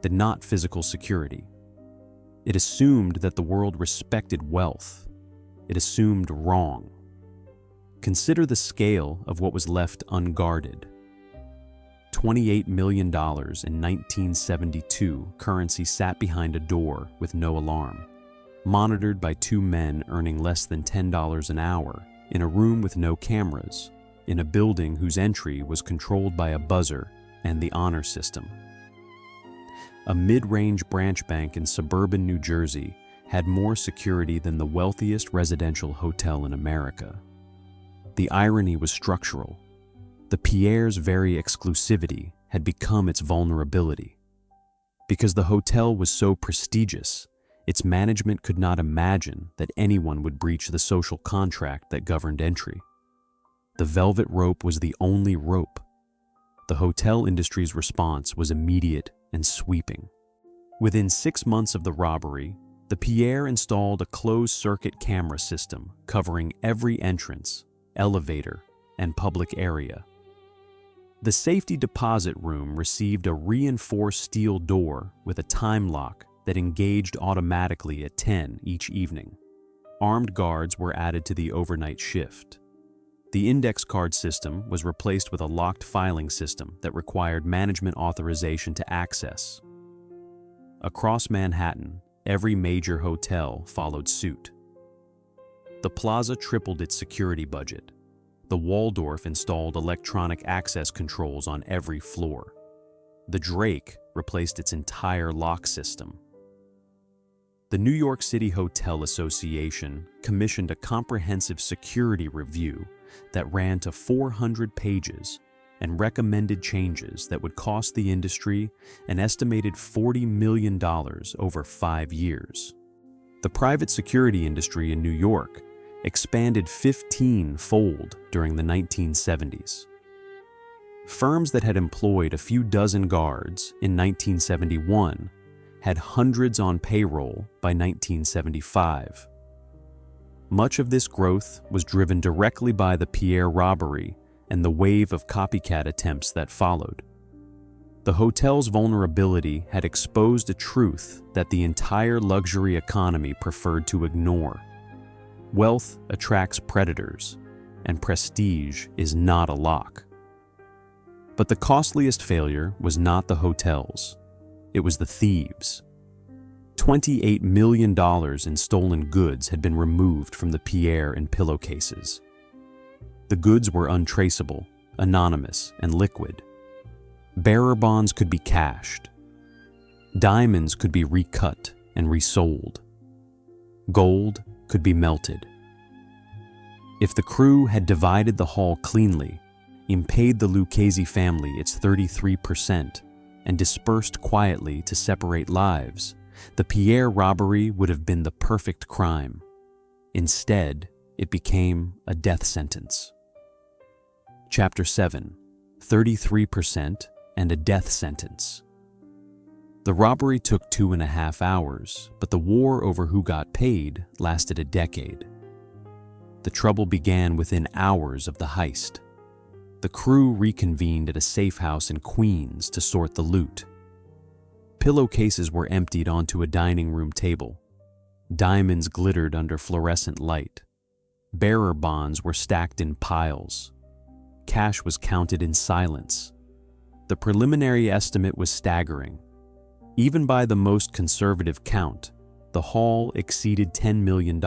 not physical security. It assumed that the world respected wealth. It assumed wrong. Consider the scale of what was left unguarded. $28 million in 1972 currency sat behind a door with no alarm, monitored by 2 men earning less than $10 an hour in a room with no cameras, in a building whose entry was controlled by a buzzer and the honor system. A mid-range branch bank in suburban New Jersey had more security than the wealthiest residential hotel in America. The irony was structural. The Pierre's very exclusivity had become its vulnerability. Because the hotel was so prestigious, its management could not imagine that anyone would breach the social contract that governed entry. The velvet rope was the only rope. The hotel industry's response was immediate and sweeping. Within 6 months of the robbery, the Pierre installed a closed-circuit camera system covering every entrance, elevator, and public area. The safety deposit room received a reinforced steel door with a time lock that engaged automatically at 10 each evening. Armed guards were added to the overnight shift. The index card system was replaced with a locked filing system that required management authorization to access. Across Manhattan, every major hotel followed suit. The Plaza tripled its security budget. The Waldorf installed electronic access controls on every floor. The Drake replaced its entire lock system. The New York City Hotel Association commissioned a comprehensive security review that ran to 400 pages and recommended changes that would cost the industry an estimated $40 million over 5 years. The private security industry in New York expanded 15-fold during the 1970s. Firms that had employed a few dozen guards in 1971 had hundreds on payroll by 1975. Much of this growth was driven directly by the Pierre robbery and the wave of copycat attempts that followed. The hotel's vulnerability had exposed a truth that the entire luxury economy preferred to ignore. Wealth attracts predators, and prestige is not a lock. But the costliest failure was not the hotels. It was the thieves. $28 million in stolen goods had been removed from the Pierre in pillowcases. The goods were untraceable, anonymous, and liquid. Bearer bonds could be cashed. Diamonds could be recut and resold. Gold could be melted. If the crew had divided the haul cleanly, paid the Lucchese family its 33%, and dispersed quietly to separate lives, the Pierre robbery would have been the perfect crime. Instead, it became a death sentence. Chapter 7: 33% and a death sentence. The robbery took 2.5 hours, but the war over who got paid lasted a decade. The trouble began within hours of the heist. The crew reconvened at a safe house in Queens to sort the loot. Pillowcases were emptied onto a dining room table. Diamonds glittered under fluorescent light. Bearer bonds were stacked in piles. Cash was counted in silence. The preliminary estimate was staggering. Even by the most conservative count, the haul exceeded $10 million,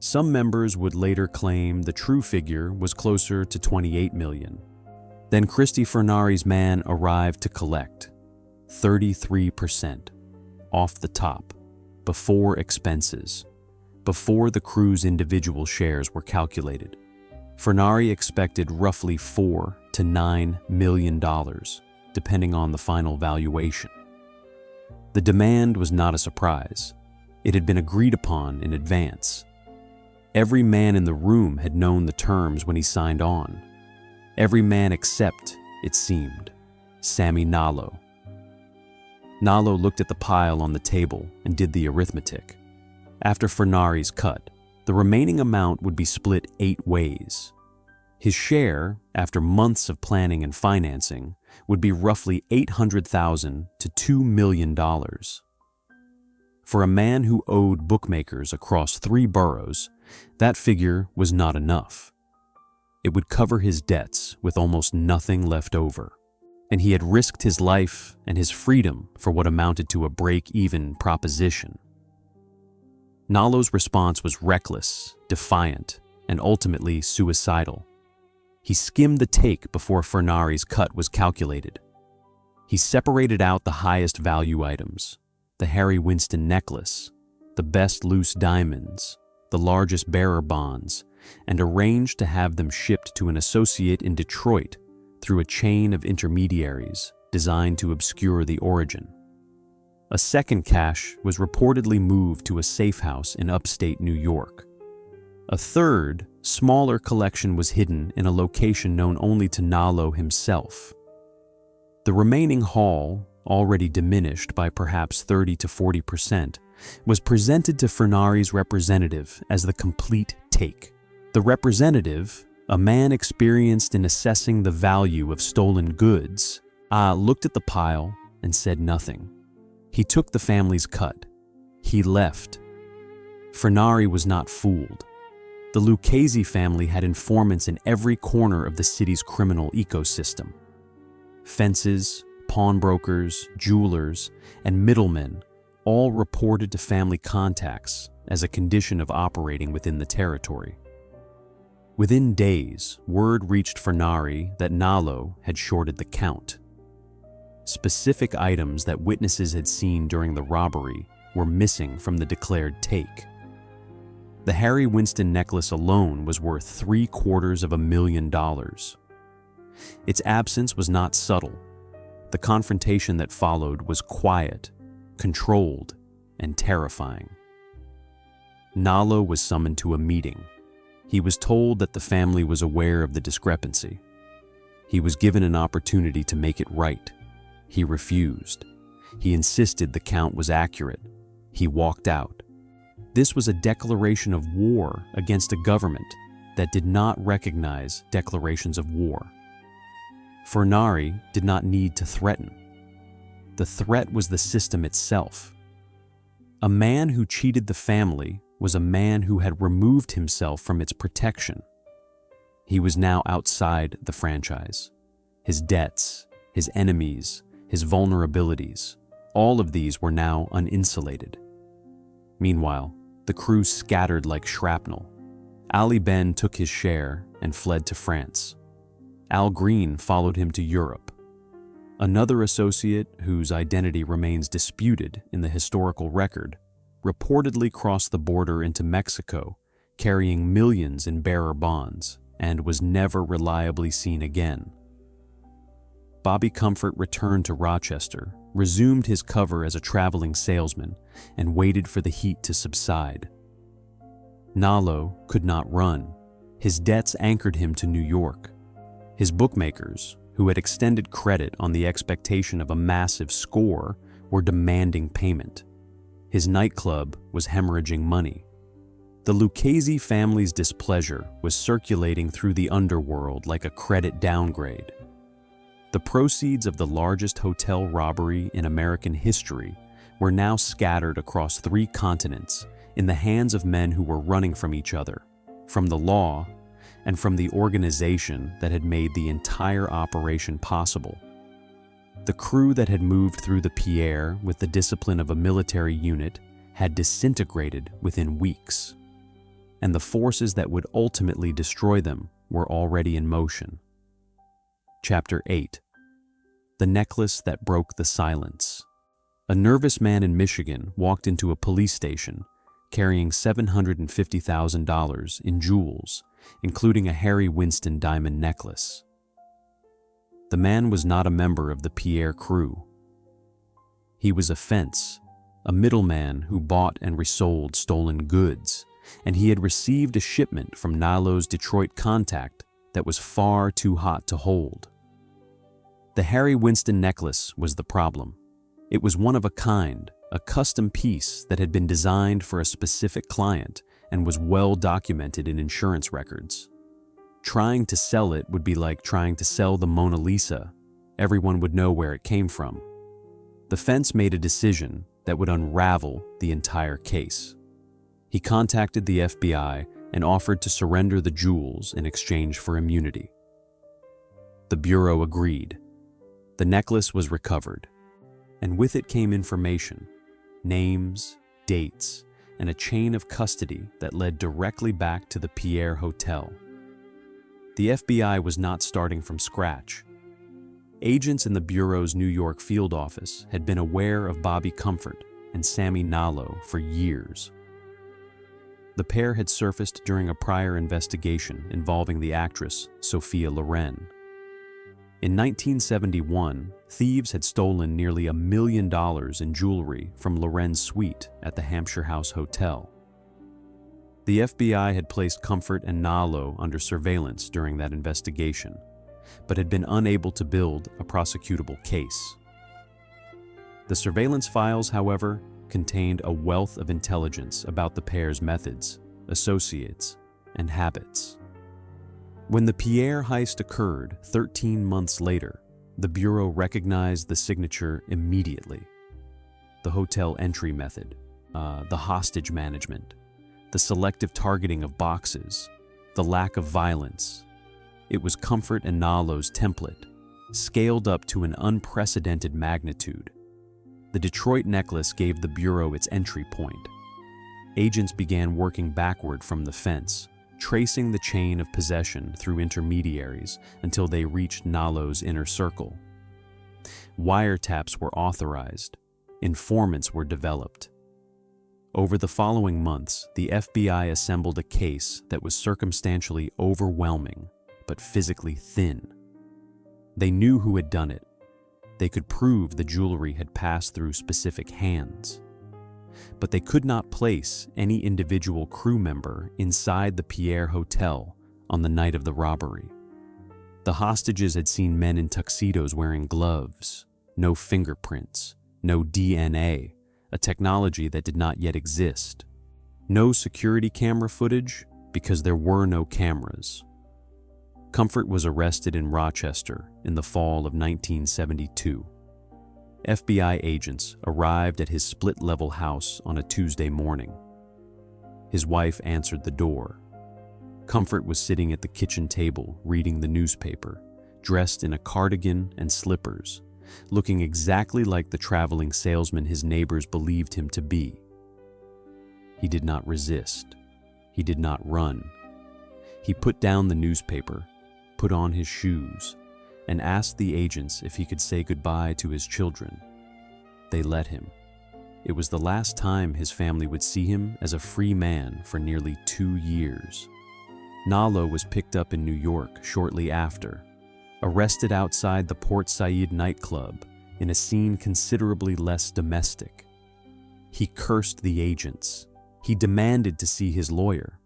Some members would later claim the true figure was closer to 28 million. Then Christy Furnari's man arrived to collect 33% off the top, before expenses, before the crew's individual shares were calculated. Furnari expected roughly $4 to $9 million, depending on the final valuation. The demand was not a surprise. It had been agreed upon in advance. Every man in the room had known the terms when he signed on. Every man except, it seemed, Sammy Nalo. Nalo looked at the pile on the table and did the arithmetic. After Furnari's cut, the remaining amount would be split 8 ways. His share, after months of planning and financing, would be roughly $800,000 to $2 million. For a man who owed bookmakers across 3 boroughs, that figure was not enough. It would cover his debts with almost nothing left over, and he had risked his life and his freedom for what amounted to a break-even proposition. Nalo's response was reckless, defiant, and ultimately suicidal. He skimmed the take before Furnari's cut was calculated. He separated out the highest value items, the Harry Winston necklace, the best loose diamonds, the largest bearer bonds, and arranged to have them shipped to an associate in Detroit through a chain of intermediaries designed to obscure the origin. A second cache was reportedly moved to a safe house in upstate New York. A third, smaller collection was hidden in a location known only to Nalo himself. The remaining haul, already diminished by perhaps 30 to 40%, was presented to Furnari's representative as the complete take. The representative, a man experienced in assessing the value of stolen goods, looked at the pile and said nothing. He took the family's cut. He left. Furnari was not fooled. The Lucchese family had informants in every corner of the city's criminal ecosystem. Fences, pawnbrokers, jewelers, and middlemen all reported to family contacts as a condition of operating within the territory. Within days, word reached Furnari that Nalo had shorted the count. Specific items that witnesses had seen during the robbery were missing from the declared take. The Harry Winston necklace alone was worth $750,000. Its absence was not subtle. The confrontation that followed was quiet, controlled, and terrifying. Nalo was summoned to a meeting. He was told that the family was aware of the discrepancy. He was given an opportunity to make it right. He refused. He insisted the count was accurate. He walked out. This was a declaration of war against a government that did not recognize declarations of war. Furnari did not need to threaten. The threat was the system itself. A man who cheated the family was a man who had removed himself from its protection. He was now outside the franchise. His debts, his enemies, his vulnerabilities, all of these were now uninsulated. Meanwhile, the crew scattered like shrapnel. Ali Ben took his share and fled to France. Al Green followed him to Europe. Another associate, whose identity remains disputed in the historical record, reportedly crossed the border into Mexico, carrying millions in bearer bonds, and was never reliably seen again. Bobby Comfort returned to Rochester, resumed his cover as a traveling salesman, and waited for the heat to subside. Nalo could not run. His debts anchored him to New York. His bookmakers, who had extended credit on the expectation of a massive score, were demanding payment. His nightclub was hemorrhaging money. The Lucchese family's displeasure was circulating through the underworld like a credit downgrade. The proceeds of the largest hotel robbery in American history were now scattered across 3 continents in the hands of men who were running from each other, from the law, and from the organization that had made the entire operation possible. The crew that had moved through the Pierre with the discipline of a military unit had disintegrated within weeks. and the forces that would ultimately destroy them were already in motion. Chapter 8. The Necklace That Broke the Silence. A nervous man in Michigan walked into a police station carrying $750,000 in jewels, including a Harry Winston diamond necklace. The man was not a member of the Pierre crew. He was a fence, a middleman who bought and resold stolen goods, and he had received a shipment from Nalo's Detroit contact that was far too hot to hold. The Harry Winston necklace was the problem. It was one of a kind, a custom piece that had been designed for a specific client and was well documented in insurance records. Trying to sell it would be like trying to sell the Mona Lisa. Everyone would know where it came from. The fence made a decision that would unravel the entire case. He contacted the FBI and offered to surrender the jewels in exchange for immunity. The Bureau agreed. The necklace was recovered, and with it came information, names, dates, and a chain of custody that led directly back to the Pierre Hotel. The FBI was not starting from scratch. Agents in the Bureau's New York field office had been aware of Bobby Comfort and Sammy Nalo for years. The pair had surfaced during a prior investigation involving the actress Sophia Loren. In 1971, thieves had stolen nearly $1 million in jewelry from Loren's suite at the Hampshire House Hotel. The FBI had placed Comfort and Nalo under surveillance during that investigation, but had been unable to build a prosecutable case. The surveillance files, however, contained a wealth of intelligence about the pair's methods, associates, and habits. When the Pierre heist occurred 13 months later, the Bureau recognized the signature immediately. The hotel entry method, the hostage management, the selective targeting of boxes, the lack of violence. It was Comfort and Nalo's template, scaled up to an unprecedented magnitude. The Detroit necklace gave the Bureau its entry point. Agents began working backward from the fence, tracing the chain of possession through intermediaries until they reached Nalo's inner circle. Wiretaps were authorized. Informants were developed. Over the following months, the FBI assembled a case that was circumstantially overwhelming, but physically thin. They knew who had done it. They could prove the jewelry had passed through specific hands. But they could not place any individual crew member inside the Pierre Hotel on the night of the robbery. The hostages had seen men in tuxedos wearing gloves, no fingerprints, no DNA, a technology that did not yet exist. No security camera footage because there were no cameras. Comfort was arrested in Rochester in the fall of 1972. FBI agents arrived at his split-level house on a Tuesday morning. His wife answered the door. Comfort was sitting at the kitchen table reading the newspaper, dressed in a cardigan and slippers, looking exactly like the traveling salesman his neighbors believed him to be. He did not resist. He did not run. He put down the newspaper, put on his shoes, and asked the agents if he could say goodbye to his children. They let him. It was the last time his family would see him as a free man for nearly 2 years. Nalo was picked up in New York shortly after, arrested outside the Port Said nightclub in a scene considerably less domestic. He cursed the agents. He demanded to see his lawyer.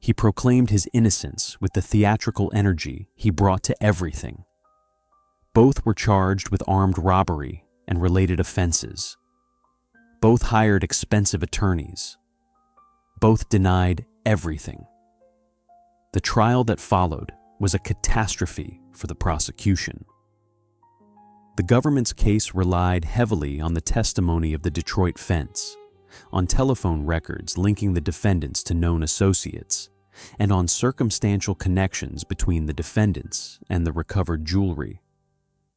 He proclaimed his innocence with the theatrical energy he brought to everything. Both were charged with armed robbery and related offenses. Both hired expensive attorneys. Both denied everything. The trial that followed was a catastrophe for the prosecution. The government's case relied heavily on the testimony of the Detroit fence, on telephone records linking the defendants to known associates, and on circumstantial connections between the defendants and the recovered jewelry.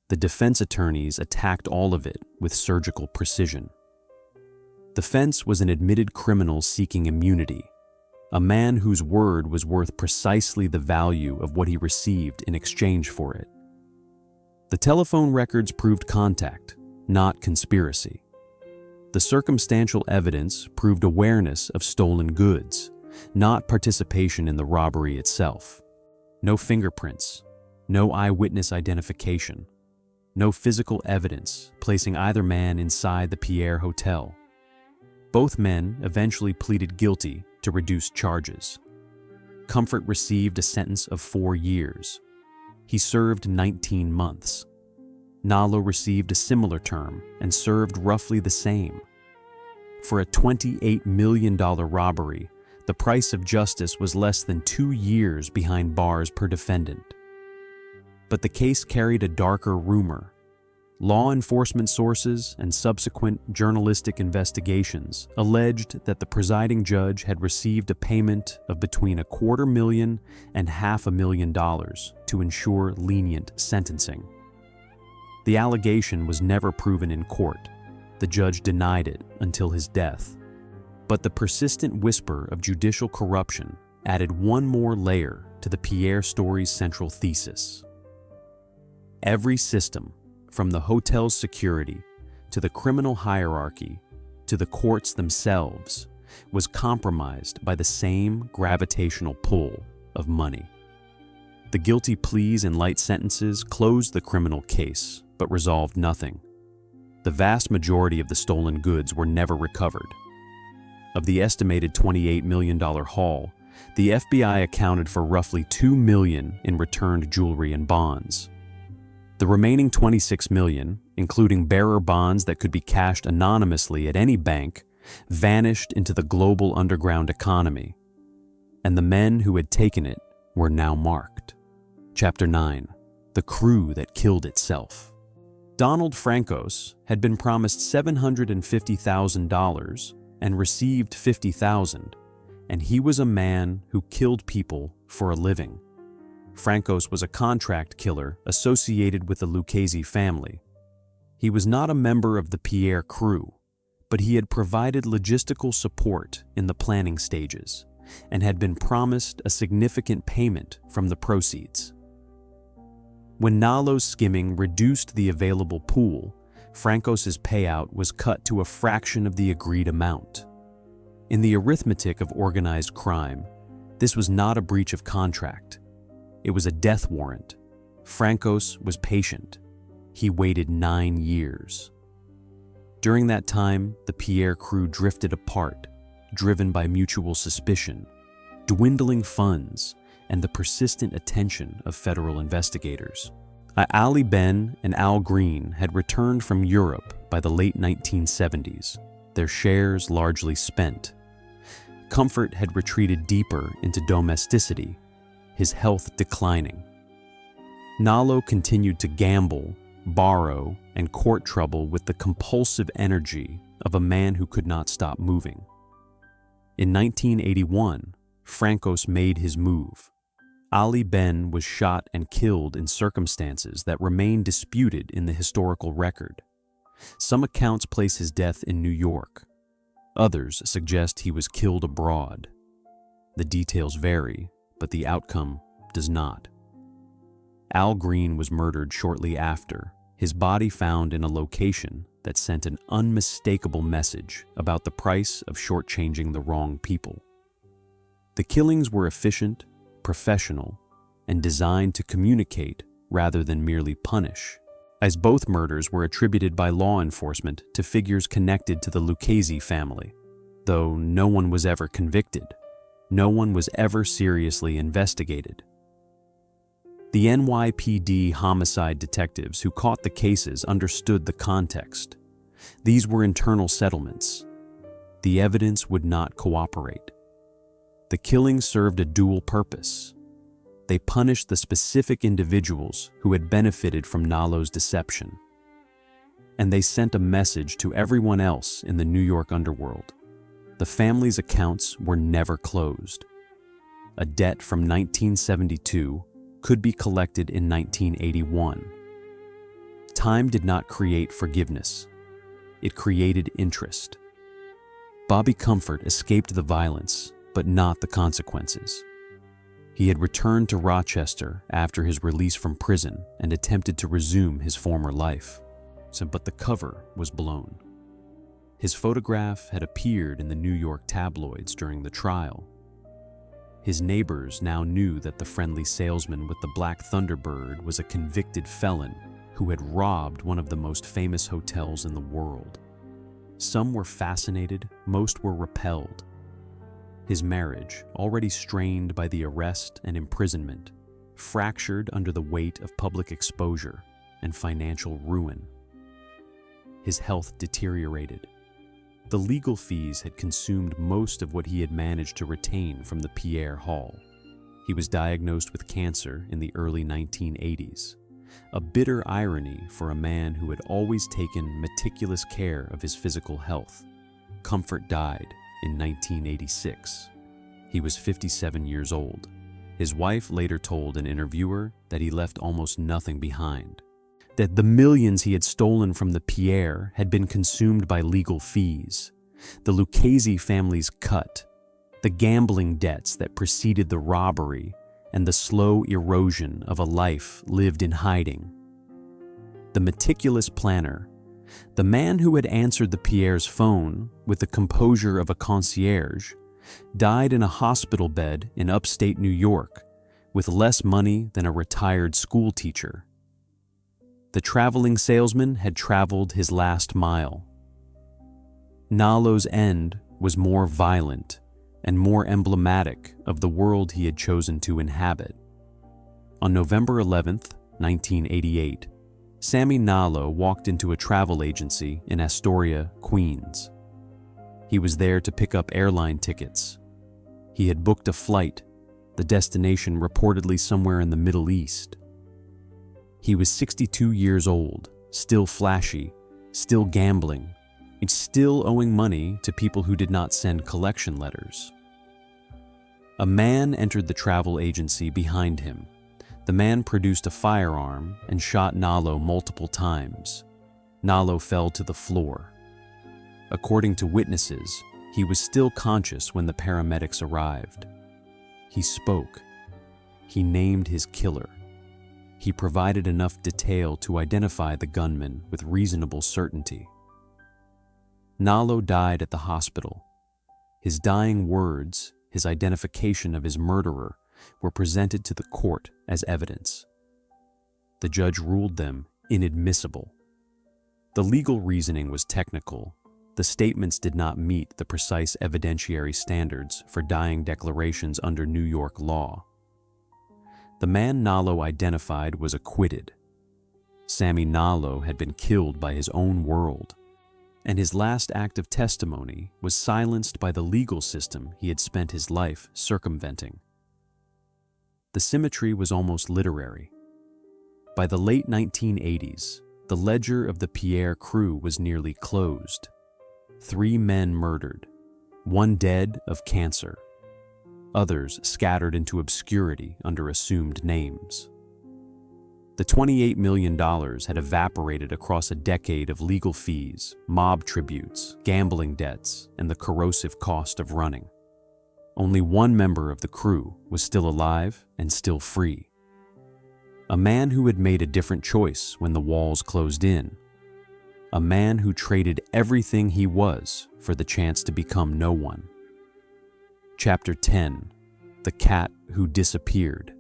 The defense attorneys attacked all of it with surgical precision. The fence was an admitted criminal seeking immunity. a man whose word was worth precisely the value of what he received in exchange for it. The telephone records proved contact, not conspiracy. The circumstantial evidence proved awareness of stolen goods, not participation in the robbery itself. No fingerprints, no eyewitness identification, no physical evidence placing either man inside the Pierre Hotel. Both men eventually pleaded guilty to reduced charges. Comfort received a sentence of 4 years. He served 19 months. Nalo received a similar term and served roughly the same. For a $28 million robbery, the price of justice was less than 2 years behind bars per defendant. But the case carried a darker rumor. Law enforcement sources and subsequent journalistic investigations alleged that the presiding judge had received a payment of between $250,000 and $500,000 to ensure lenient sentencing. The allegation was never proven in court. The judge denied it until his death. But the persistent whisper of judicial corruption added one more layer to the Pierre story's central thesis. Every system, from the hotel's security to the criminal hierarchy to the courts themselves, was compromised by the same gravitational pull of money. The guilty pleas and light sentences closed the criminal case, but resolved nothing. The vast majority of the stolen goods were never recovered. Of the estimated $28 million haul, the FBI accounted for roughly $2 million in returned jewelry and bonds. The remaining $26 million, including bearer bonds that could be cashed anonymously at any bank, vanished into the global underground economy, and the men who had taken it were now marked. Chapter 9: The Crew That Killed Itself. Donald Francos had been promised $750,000 and received $50,000, and he was a man who killed people for a living. Francos was a contract killer associated with the Lucchese family. He was not a member of the Pierre crew, but he had provided logistical support in the planning stages and had been promised a significant payment from the proceeds. When Nalo's skimming reduced the available pool, Francos's payout was cut to a fraction of the agreed amount. In the arithmetic of organized crime, this was not a breach of contract. It was a death warrant. Francos was patient. He waited 9 years. During that time, the Pierre crew drifted apart, driven by mutual suspicion, dwindling funds, and the persistent attention of federal investigators. Ali Ben and Al Green had returned from Europe by the late 1970s, their shares largely spent. Comfort had retreated deeper into domesticity, his health declining. Nalo continued to gamble, borrow, and court trouble with the compulsive energy of a man who could not stop moving. In 1981, Francos made his move. Ali Ben was shot and killed in circumstances that remain disputed in the historical record. Some accounts place his death in New York. Others suggest he was killed abroad. The details vary, but the outcome does not. Al Green was murdered shortly after, his body found in a location that sent an unmistakable message about the price of shortchanging the wrong people. The killings were efficient, professional, and designed to communicate rather than merely punish, as both murders were attributed by law enforcement to figures connected to the Lucchese family. Though no one was ever convicted, no one was ever seriously investigated. The NYPD homicide detectives who caught the cases understood the context. These were internal settlements. The evidence would not cooperate. The killings served a dual purpose. They punished the specific individuals who had benefited from Nalo's deception. And they sent a message to everyone else in the New York underworld. The family's accounts were never closed. A debt from 1972 could be collected in 1981. Time did not create forgiveness. It created interest. Bobby Comfort escaped the violence, but not the consequences. He had returned to Rochester after his release from prison and attempted to resume his former life. But the cover was blown. His photograph had appeared in the New York tabloids during the trial. His neighbors now knew that the friendly salesman with the black Thunderbird was a convicted felon who had robbed one of the most famous hotels in the world. Some were fascinated, most were repelled. His marriage, already strained by the arrest and imprisonment, fractured under the weight of public exposure and financial ruin. His health deteriorated. The legal fees had consumed most of what he had managed to retain from the Pierre Haul. He was diagnosed with cancer in the early 1980s, a bitter irony for a man who had always taken meticulous care of his physical health. Comfort died in 1986. He was 57 years old. His wife later told an interviewer that he left almost nothing behind, that the millions he had stolen from the Pierre had been consumed by legal fees, the Lucchese family's cut, the gambling debts that preceded the robbery, and the slow erosion of a life lived in hiding. The meticulous planner, the man who had answered the Pierre's phone with the composure of a concierge, died in a hospital bed in upstate New York with less money than a retired schoolteacher. The traveling salesman had traveled his last mile. Nalo's end was more violent and more emblematic of the world he had chosen to inhabit. On November 11th, 1988, Sammy Nalo walked into a travel agency in Astoria, Queens. He was there to pick up airline tickets. He had booked a flight, the destination reportedly somewhere in the Middle East. He was 62 years old, still flashy, still gambling, and still owing money to people who did not send collection letters. A man entered the travel agency behind him. The man produced a firearm and shot Nalo multiple times. Nalo fell to the floor. According to witnesses, he was still conscious when the paramedics arrived. He spoke. He named his killer. He provided enough detail to identify the gunman with reasonable certainty. Nalo died at the hospital. His dying words, his identification of his murderer, were presented to the court as evidence. The judge ruled them inadmissible. The legal reasoning was technical. The statements did not meet the precise evidentiary standards for dying declarations under New York law. The man Nalo identified was acquitted. Sammy Nalo had been killed by his own world, and his last act of testimony was silenced by the legal system he had spent his life circumventing. The symmetry was almost literary. By the late 1980s, the ledger of the Pierre crew was nearly closed. 3 men murdered, 1 dead of cancer, others scattered into obscurity under assumed names. The $28 million had evaporated across a decade of legal fees, mob tributes, gambling debts, and the corrosive cost of running. Only 1 member of the crew was still alive and still free. A man who had made a different choice when the walls closed in. A man who traded everything he was for the chance to become no one. Chapter 10: The Cat Who Disappeared.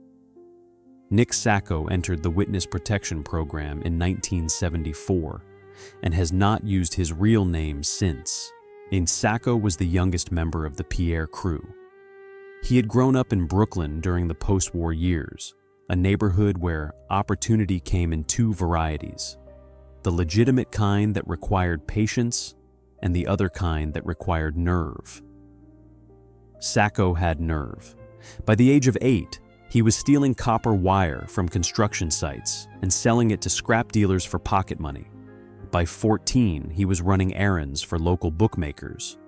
Nick Sacco entered the Witness Protection Program in 1974 and has not used his real name since. Sacco was the youngest member of the Pierre crew. He had grown up in Brooklyn during the post-war years, a neighborhood where opportunity came in 2 varieties: the legitimate kind that required patience and the other kind that required nerve. Sacco had nerve. By the age of 8, he was stealing copper wire from construction sites and selling it to scrap dealers for pocket money. By 14, he was running errands for local bookmakers.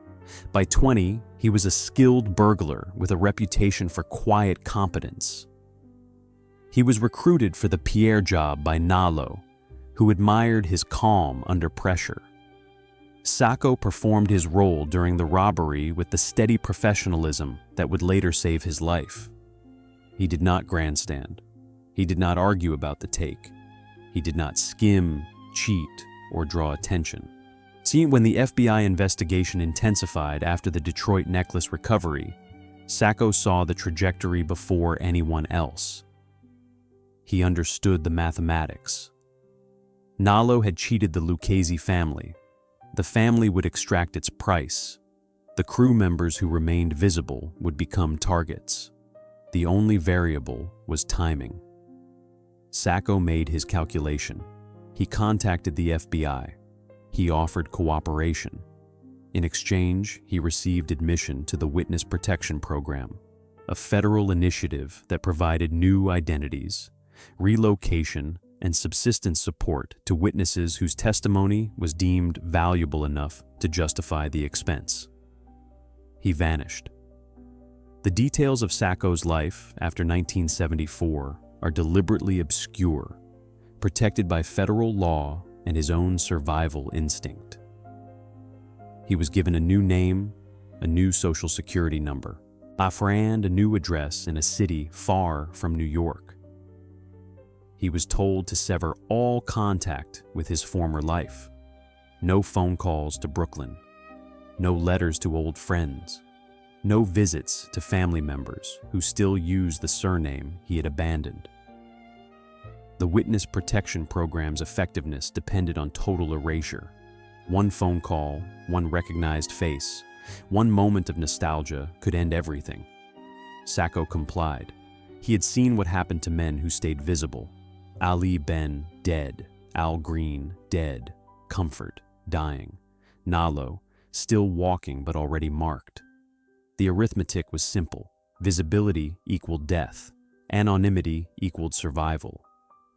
By 20, he was a skilled burglar with a reputation for quiet competence. He was recruited for the Pierre job by Nalo, who admired his calm under pressure. Sacco performed his role during the robbery with the steady professionalism that would later save his life. He did not grandstand. He did not argue about the take. He did not skim, cheat, or draw attention. See, when the FBI investigation intensified after the Detroit necklace recovery, Sacco saw the trajectory before anyone else. He understood the mathematics. Nallo had cheated the Lucchese family. The family would extract its price. The crew members who remained visible would become targets. The only variable was timing. Sacco made his calculation. He contacted the FBI. He offered cooperation. In exchange, he received admission to the Witness Protection Program, a federal initiative that provided new identities, relocation, and subsistence support to witnesses whose testimony was deemed valuable enough to justify the expense. He vanished. The details of Sacco's life after 1974 are deliberately obscure, protected by federal law and his own survival instinct. He was given a new name, a new social security number, and a new address in a city far from New York. He was told to sever all contact with his former life. No phone calls to Brooklyn, no letters to old friends, no visits to family members who still used the surname he had abandoned. The Witness Protection Program's effectiveness depended on total erasure. One phone call, one recognized face, one moment of nostalgia could end everything. Sacco complied. He had seen what happened to men who stayed visible. Ali Ben, dead. Al Green, dead. Comfort, dying. Nallo, still walking but already marked. The arithmetic was simple. Visibility equaled death. Anonymity equaled survival.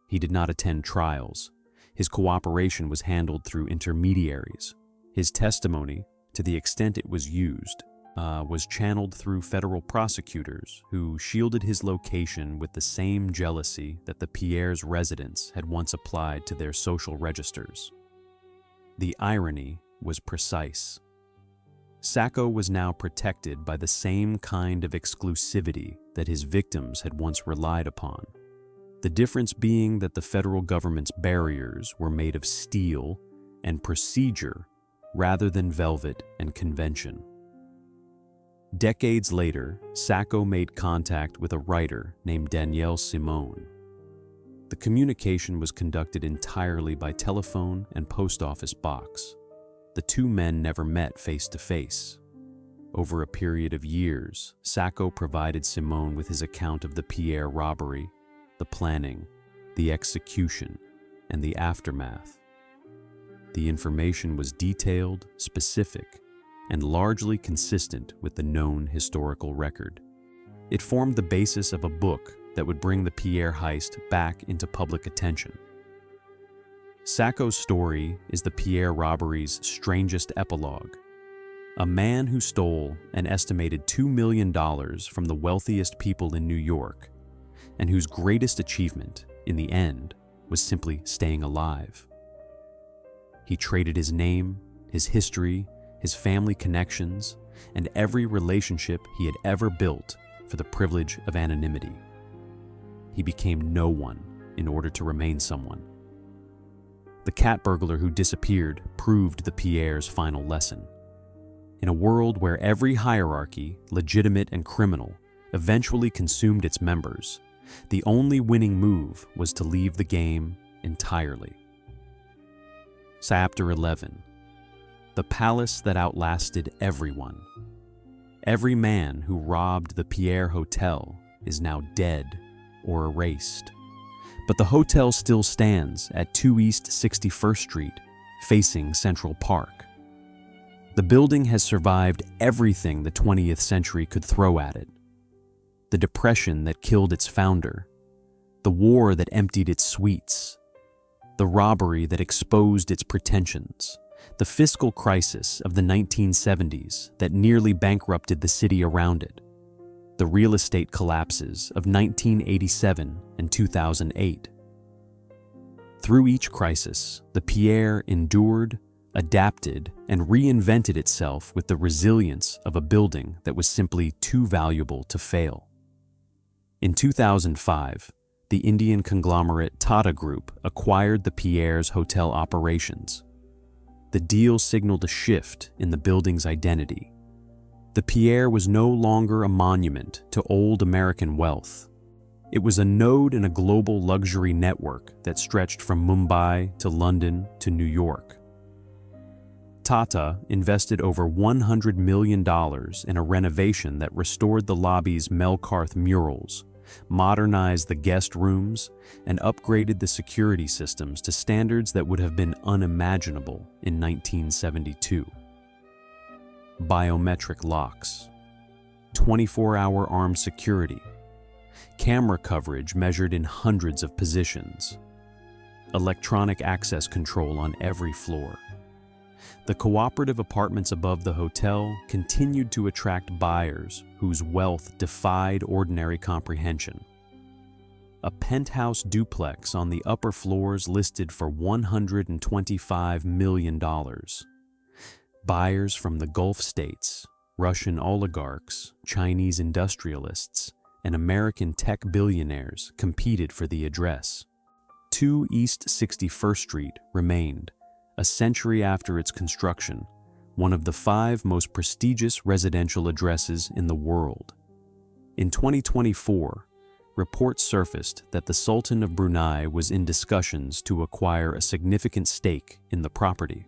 He did not attend trials. His cooperation was handled through intermediaries. His testimony, to the extent it was used, was channeled through federal prosecutors who shielded his location with the same jealousy that the Pierre's residents had once applied to their social registers. The irony was precise. Sacco was now protected by the same kind of exclusivity that his victims had once relied upon. The difference being that the federal government's barriers were made of steel and procedure rather than velvet and convention. Decades later, Sacco made contact with a writer named Danielle Simone. The communication was conducted entirely by telephone and post office box. The two men never met face to face. Over a period of years, Sacco provided Simone with his account of the Pierre robbery, the planning, the execution, and the aftermath. The information was detailed, specific, and largely consistent with the known historical record. It formed the basis of a book that would bring the Pierre heist back into public attention. Sacco's story is the Pierre robbery's strangest epilogue. A man who stole an estimated $2 million from the wealthiest people in New York, and whose greatest achievement, in the end, was simply staying alive. He traded his name, his history, his family connections, and every relationship he had ever built for the privilege of anonymity. He became no one in order to remain someone. The cat burglar who disappeared proved the Pierre's final lesson. In a world where every hierarchy, legitimate and criminal, eventually consumed its members, the only winning move was to leave the game entirely. Chapter 11. The Palace That Outlasted Everyone. Every man who robbed the Pierre Hotel is now dead or erased. But the hotel still stands at 2 East 61st Street, facing Central Park. The building has survived everything the 20th century could throw at it. The depression that killed its founder, the war that emptied its suites, the robbery that exposed its pretensions, the fiscal crisis of the 1970s that nearly bankrupted the city around it, the real estate collapses of 1987 and 2008. Through each crisis, the Pierre endured, adapted, and reinvented itself with the resilience of a building that was simply too valuable to fail. In 2005, the Indian conglomerate Tata Group acquired the Pierre's Hotel operations. The deal signaled a shift in the building's identity. The Pierre was no longer a monument to old American wealth. It was a node in a global luxury network that stretched from Mumbai to London to New York. Tata invested over $100 million in a renovation that restored the lobby's Melkarth murals, modernized the guest rooms, and upgraded the security systems to standards that would have been unimaginable in 1972. Biometric locks, 24-hour armed security, camera coverage measured in hundreds of positions, electronic access control on every floor. The cooperative apartments above the hotel continued to attract buyers whose wealth defied ordinary comprehension. A penthouse duplex on the upper floors listed for $125 million. Buyers from the Gulf states, Russian oligarchs, Chinese industrialists, and American tech billionaires competed for the address. 2 East 61st Street remained, a century after its construction, one of the 5 most prestigious residential addresses in the world. In 2024, reports surfaced that the Sultan of Brunei was in discussions to acquire a significant stake in the property.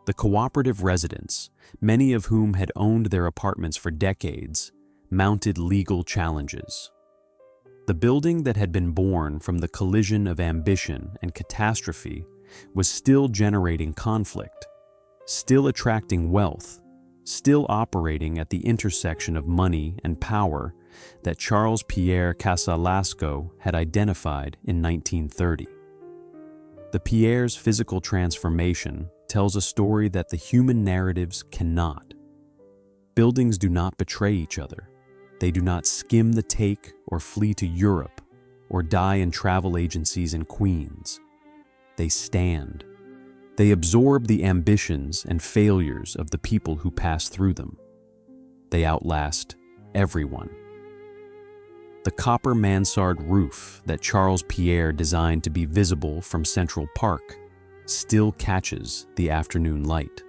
The cooperative residents, many of whom had owned their apartments for decades, mounted legal challenges. The building that had been born from the collision of ambition and catastrophe was still generating conflict, still attracting wealth, still operating at the intersection of money and power that Charles Pierre Casalasco had identified in 1930. The Pierre's physical transformation tells a story that the human narratives cannot. Buildings do not betray each other. They do not skim the take or flee to Europe or die in travel agencies in Queens. They stand. They absorb the ambitions and failures of the people who pass through them. They outlast everyone. The copper mansard roof that Charles Pierre designed to be visible from Central Park still catches the afternoon light.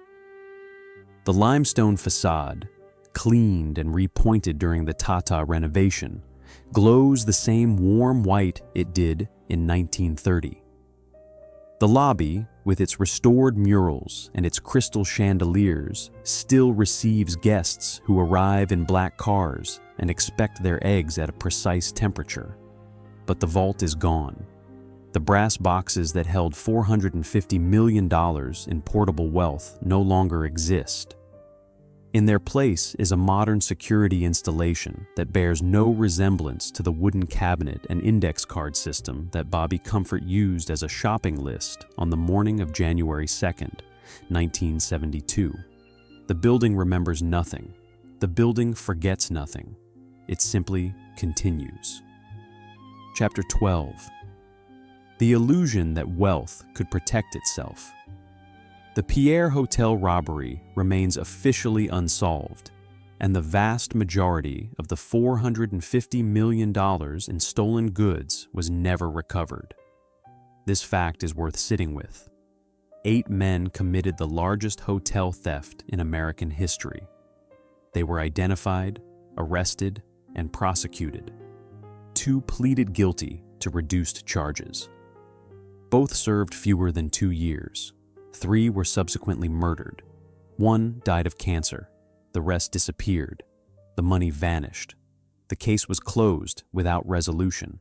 The limestone facade, cleaned and repointed during the Tata renovation, glows the same warm white it did in 1930. The lobby, with its restored murals and its crystal chandeliers, still receives guests who arrive in black cars and expect their eggs at a precise temperature. But the vault is gone. The brass boxes that held $450 million in portable wealth no longer exist. In their place is a modern security installation that bears no resemblance to the wooden cabinet and index card system that Bobby Comfort used as a shopping list on the morning of January 2nd, 1972. The building remembers nothing. The building forgets nothing. It simply continues. Chapter 12. The illusion that wealth could protect itself. The Pierre Hotel robbery remains officially unsolved, and the vast majority of the $450 million in stolen goods was never recovered. This fact is worth sitting with. 8 men committed the largest hotel theft in American history. They were identified, arrested, and prosecuted. 2 pleaded guilty to reduced charges. Both served fewer than 2 years. 3 were subsequently murdered. 1 died of cancer. The rest disappeared. The money vanished. The case was closed without resolution.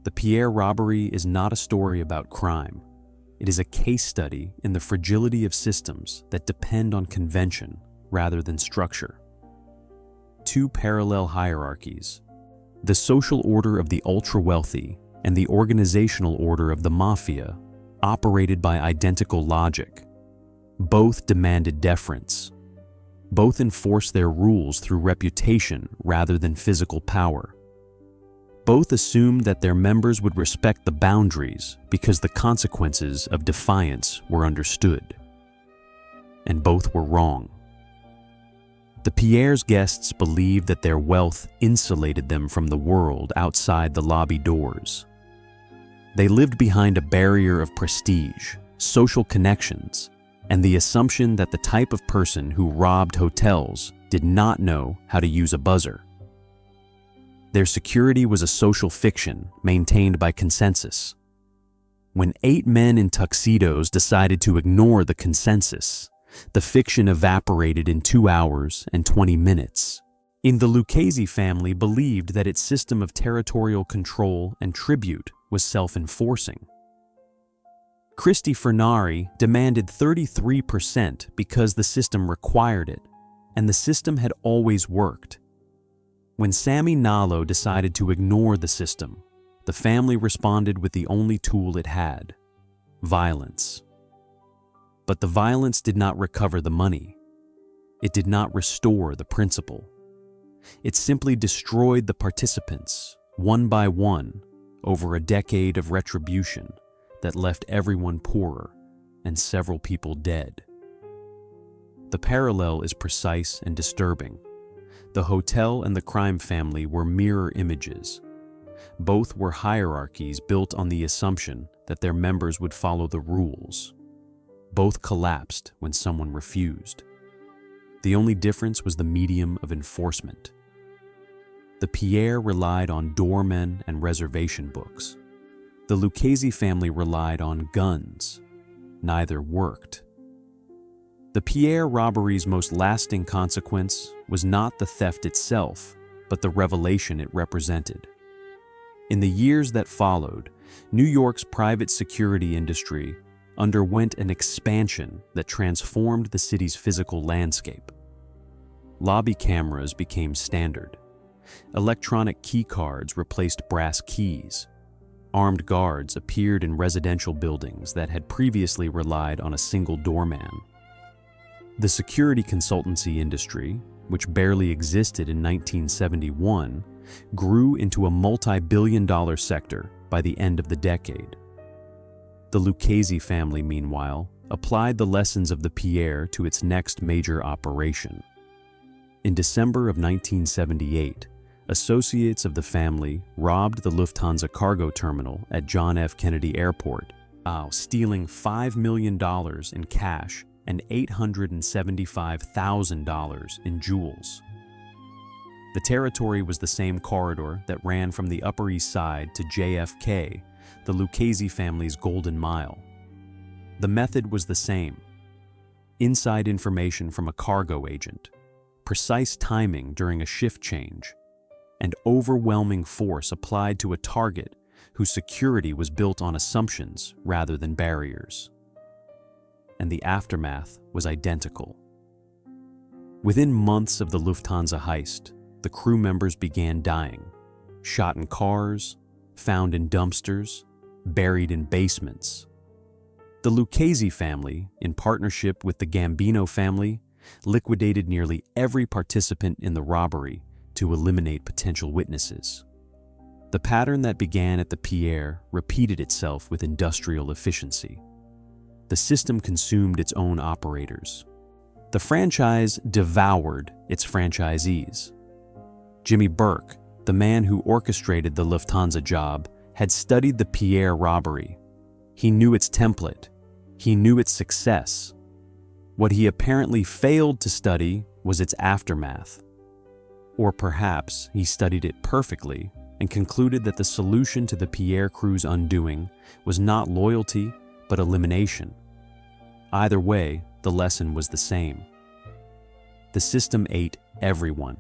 The Pierre robbery is not a story about crime. It is a case study in the fragility of systems that depend on convention rather than structure. 2 parallel hierarchies: the social order of the ultra-wealthy and the organizational order of the mafia, operated by identical logic. Both demanded deference. Both enforced their rules through reputation rather than physical power. Both assumed that their members would respect the boundaries because the consequences of defiance were understood. And both were wrong. The Pierre's guests believed that their wealth insulated them from the world outside the lobby doors. They lived behind a barrier of prestige, social connections, and the assumption that the type of person who robbed hotels did not know how to use a buzzer. Their security was a social fiction maintained by consensus. When 8 men in tuxedos decided to ignore the consensus, the fiction evaporated in 2 hours and 20 minutes. The Lucchese family believed that its system of territorial control and tribute was self-enforcing. Christy Fernari demanded 33% because the system required it, and the system had always worked. When Sammy Nallo decided to ignore the system, the family responded with the only tool it had: violence. But the violence did not recover the money. It did not restore the principle. It simply destroyed the participants, one by one, over a decade of retribution that left everyone poorer and several people dead. The parallel is precise and disturbing. The hotel and the crime family were mirror images. Both were hierarchies built on the assumption that their members would follow the rules. Both collapsed when someone refused. The only difference was the medium of enforcement. The Pierre relied on doormen and reservation books. The Lucchese family relied on guns. Neither worked. The Pierre robbery's most lasting consequence was not the theft itself, but the revelation it represented. In the years that followed, New York's private security industry underwent an expansion that transformed the city's physical landscape. Lobby cameras became standard. Electronic key cards replaced brass keys. Armed guards appeared in residential buildings that had previously relied on a single doorman. The security consultancy industry, which barely existed in 1971, grew into a multi-billion-dollar sector by the end of the decade. The Lucchese family, meanwhile, applied the lessons of the Pierre to its next major operation. In December of 1978, associates of the family robbed the Lufthansa cargo terminal at John F. Kennedy Airport, stealing $5 million in cash and $875,000 in jewels. The territory was the same corridor that ran from the Upper East Side to JFK, the Lucchese family's Golden Mile. The method was the same: inside information from a cargo agent, precise timing during a shift change, and overwhelming force applied to a target whose security was built on assumptions rather than barriers. And the aftermath was identical. Within months of the Lufthansa heist, the crew members began dying, shot in cars, found in dumpsters, buried in basements. The Lucchese family, in partnership with the Gambino family, liquidated nearly every participant in the robbery to eliminate potential witnesses. The pattern that began at the Pierre repeated itself with industrial efficiency. The system consumed its own operators. The franchise devoured its franchisees. Jimmy Burke, the man who orchestrated the Lufthansa job, had studied the Pierre robbery. He knew its template. He knew its success. What he apparently failed to study was its aftermath. Or perhaps he studied it perfectly and concluded that the solution to the Pierre crew's undoing was not loyalty, but elimination. Either way, the lesson was the same. The system ate everyone.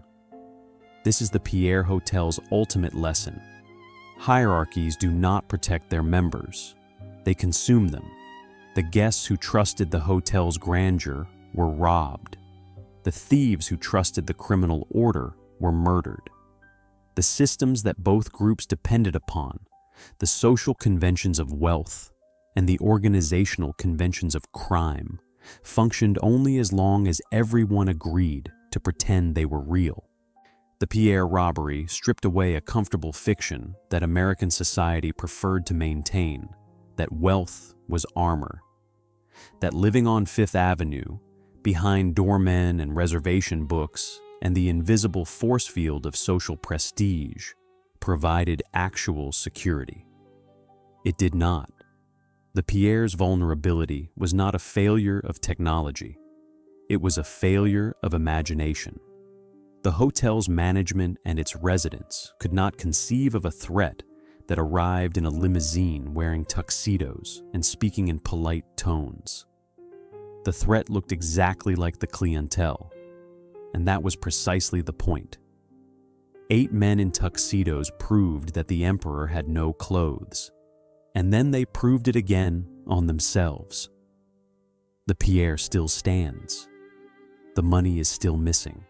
This is the Pierre Hotel's ultimate lesson. Hierarchies do not protect their members. They consume them. The guests who trusted the hotel's grandeur were robbed. The thieves who trusted the criminal order were murdered. The systems that both groups depended upon, the social conventions of wealth and the organizational conventions of crime, functioned only as long as everyone agreed to pretend they were real. The Pierre robbery stripped away a comfortable fiction that American society preferred to maintain, that wealth was armor, that living on Fifth Avenue, behind doormen and reservation books, and the invisible force field of social prestige, provided actual security. It did not. The Pierre's vulnerability was not a failure of technology. It was a failure of imagination. The hotel's management and its residents could not conceive of a threat that arrived in a limousine wearing tuxedos and speaking in polite tones. The threat looked exactly like the clientele, and that was precisely the point. 8 men in tuxedos proved that the emperor had no clothes, and then they proved it again on themselves. The Pierre still stands. The money is still missing.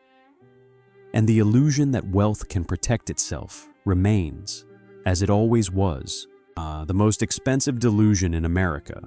And the illusion that wealth can protect itself remains, as it always was, the most expensive delusion in America,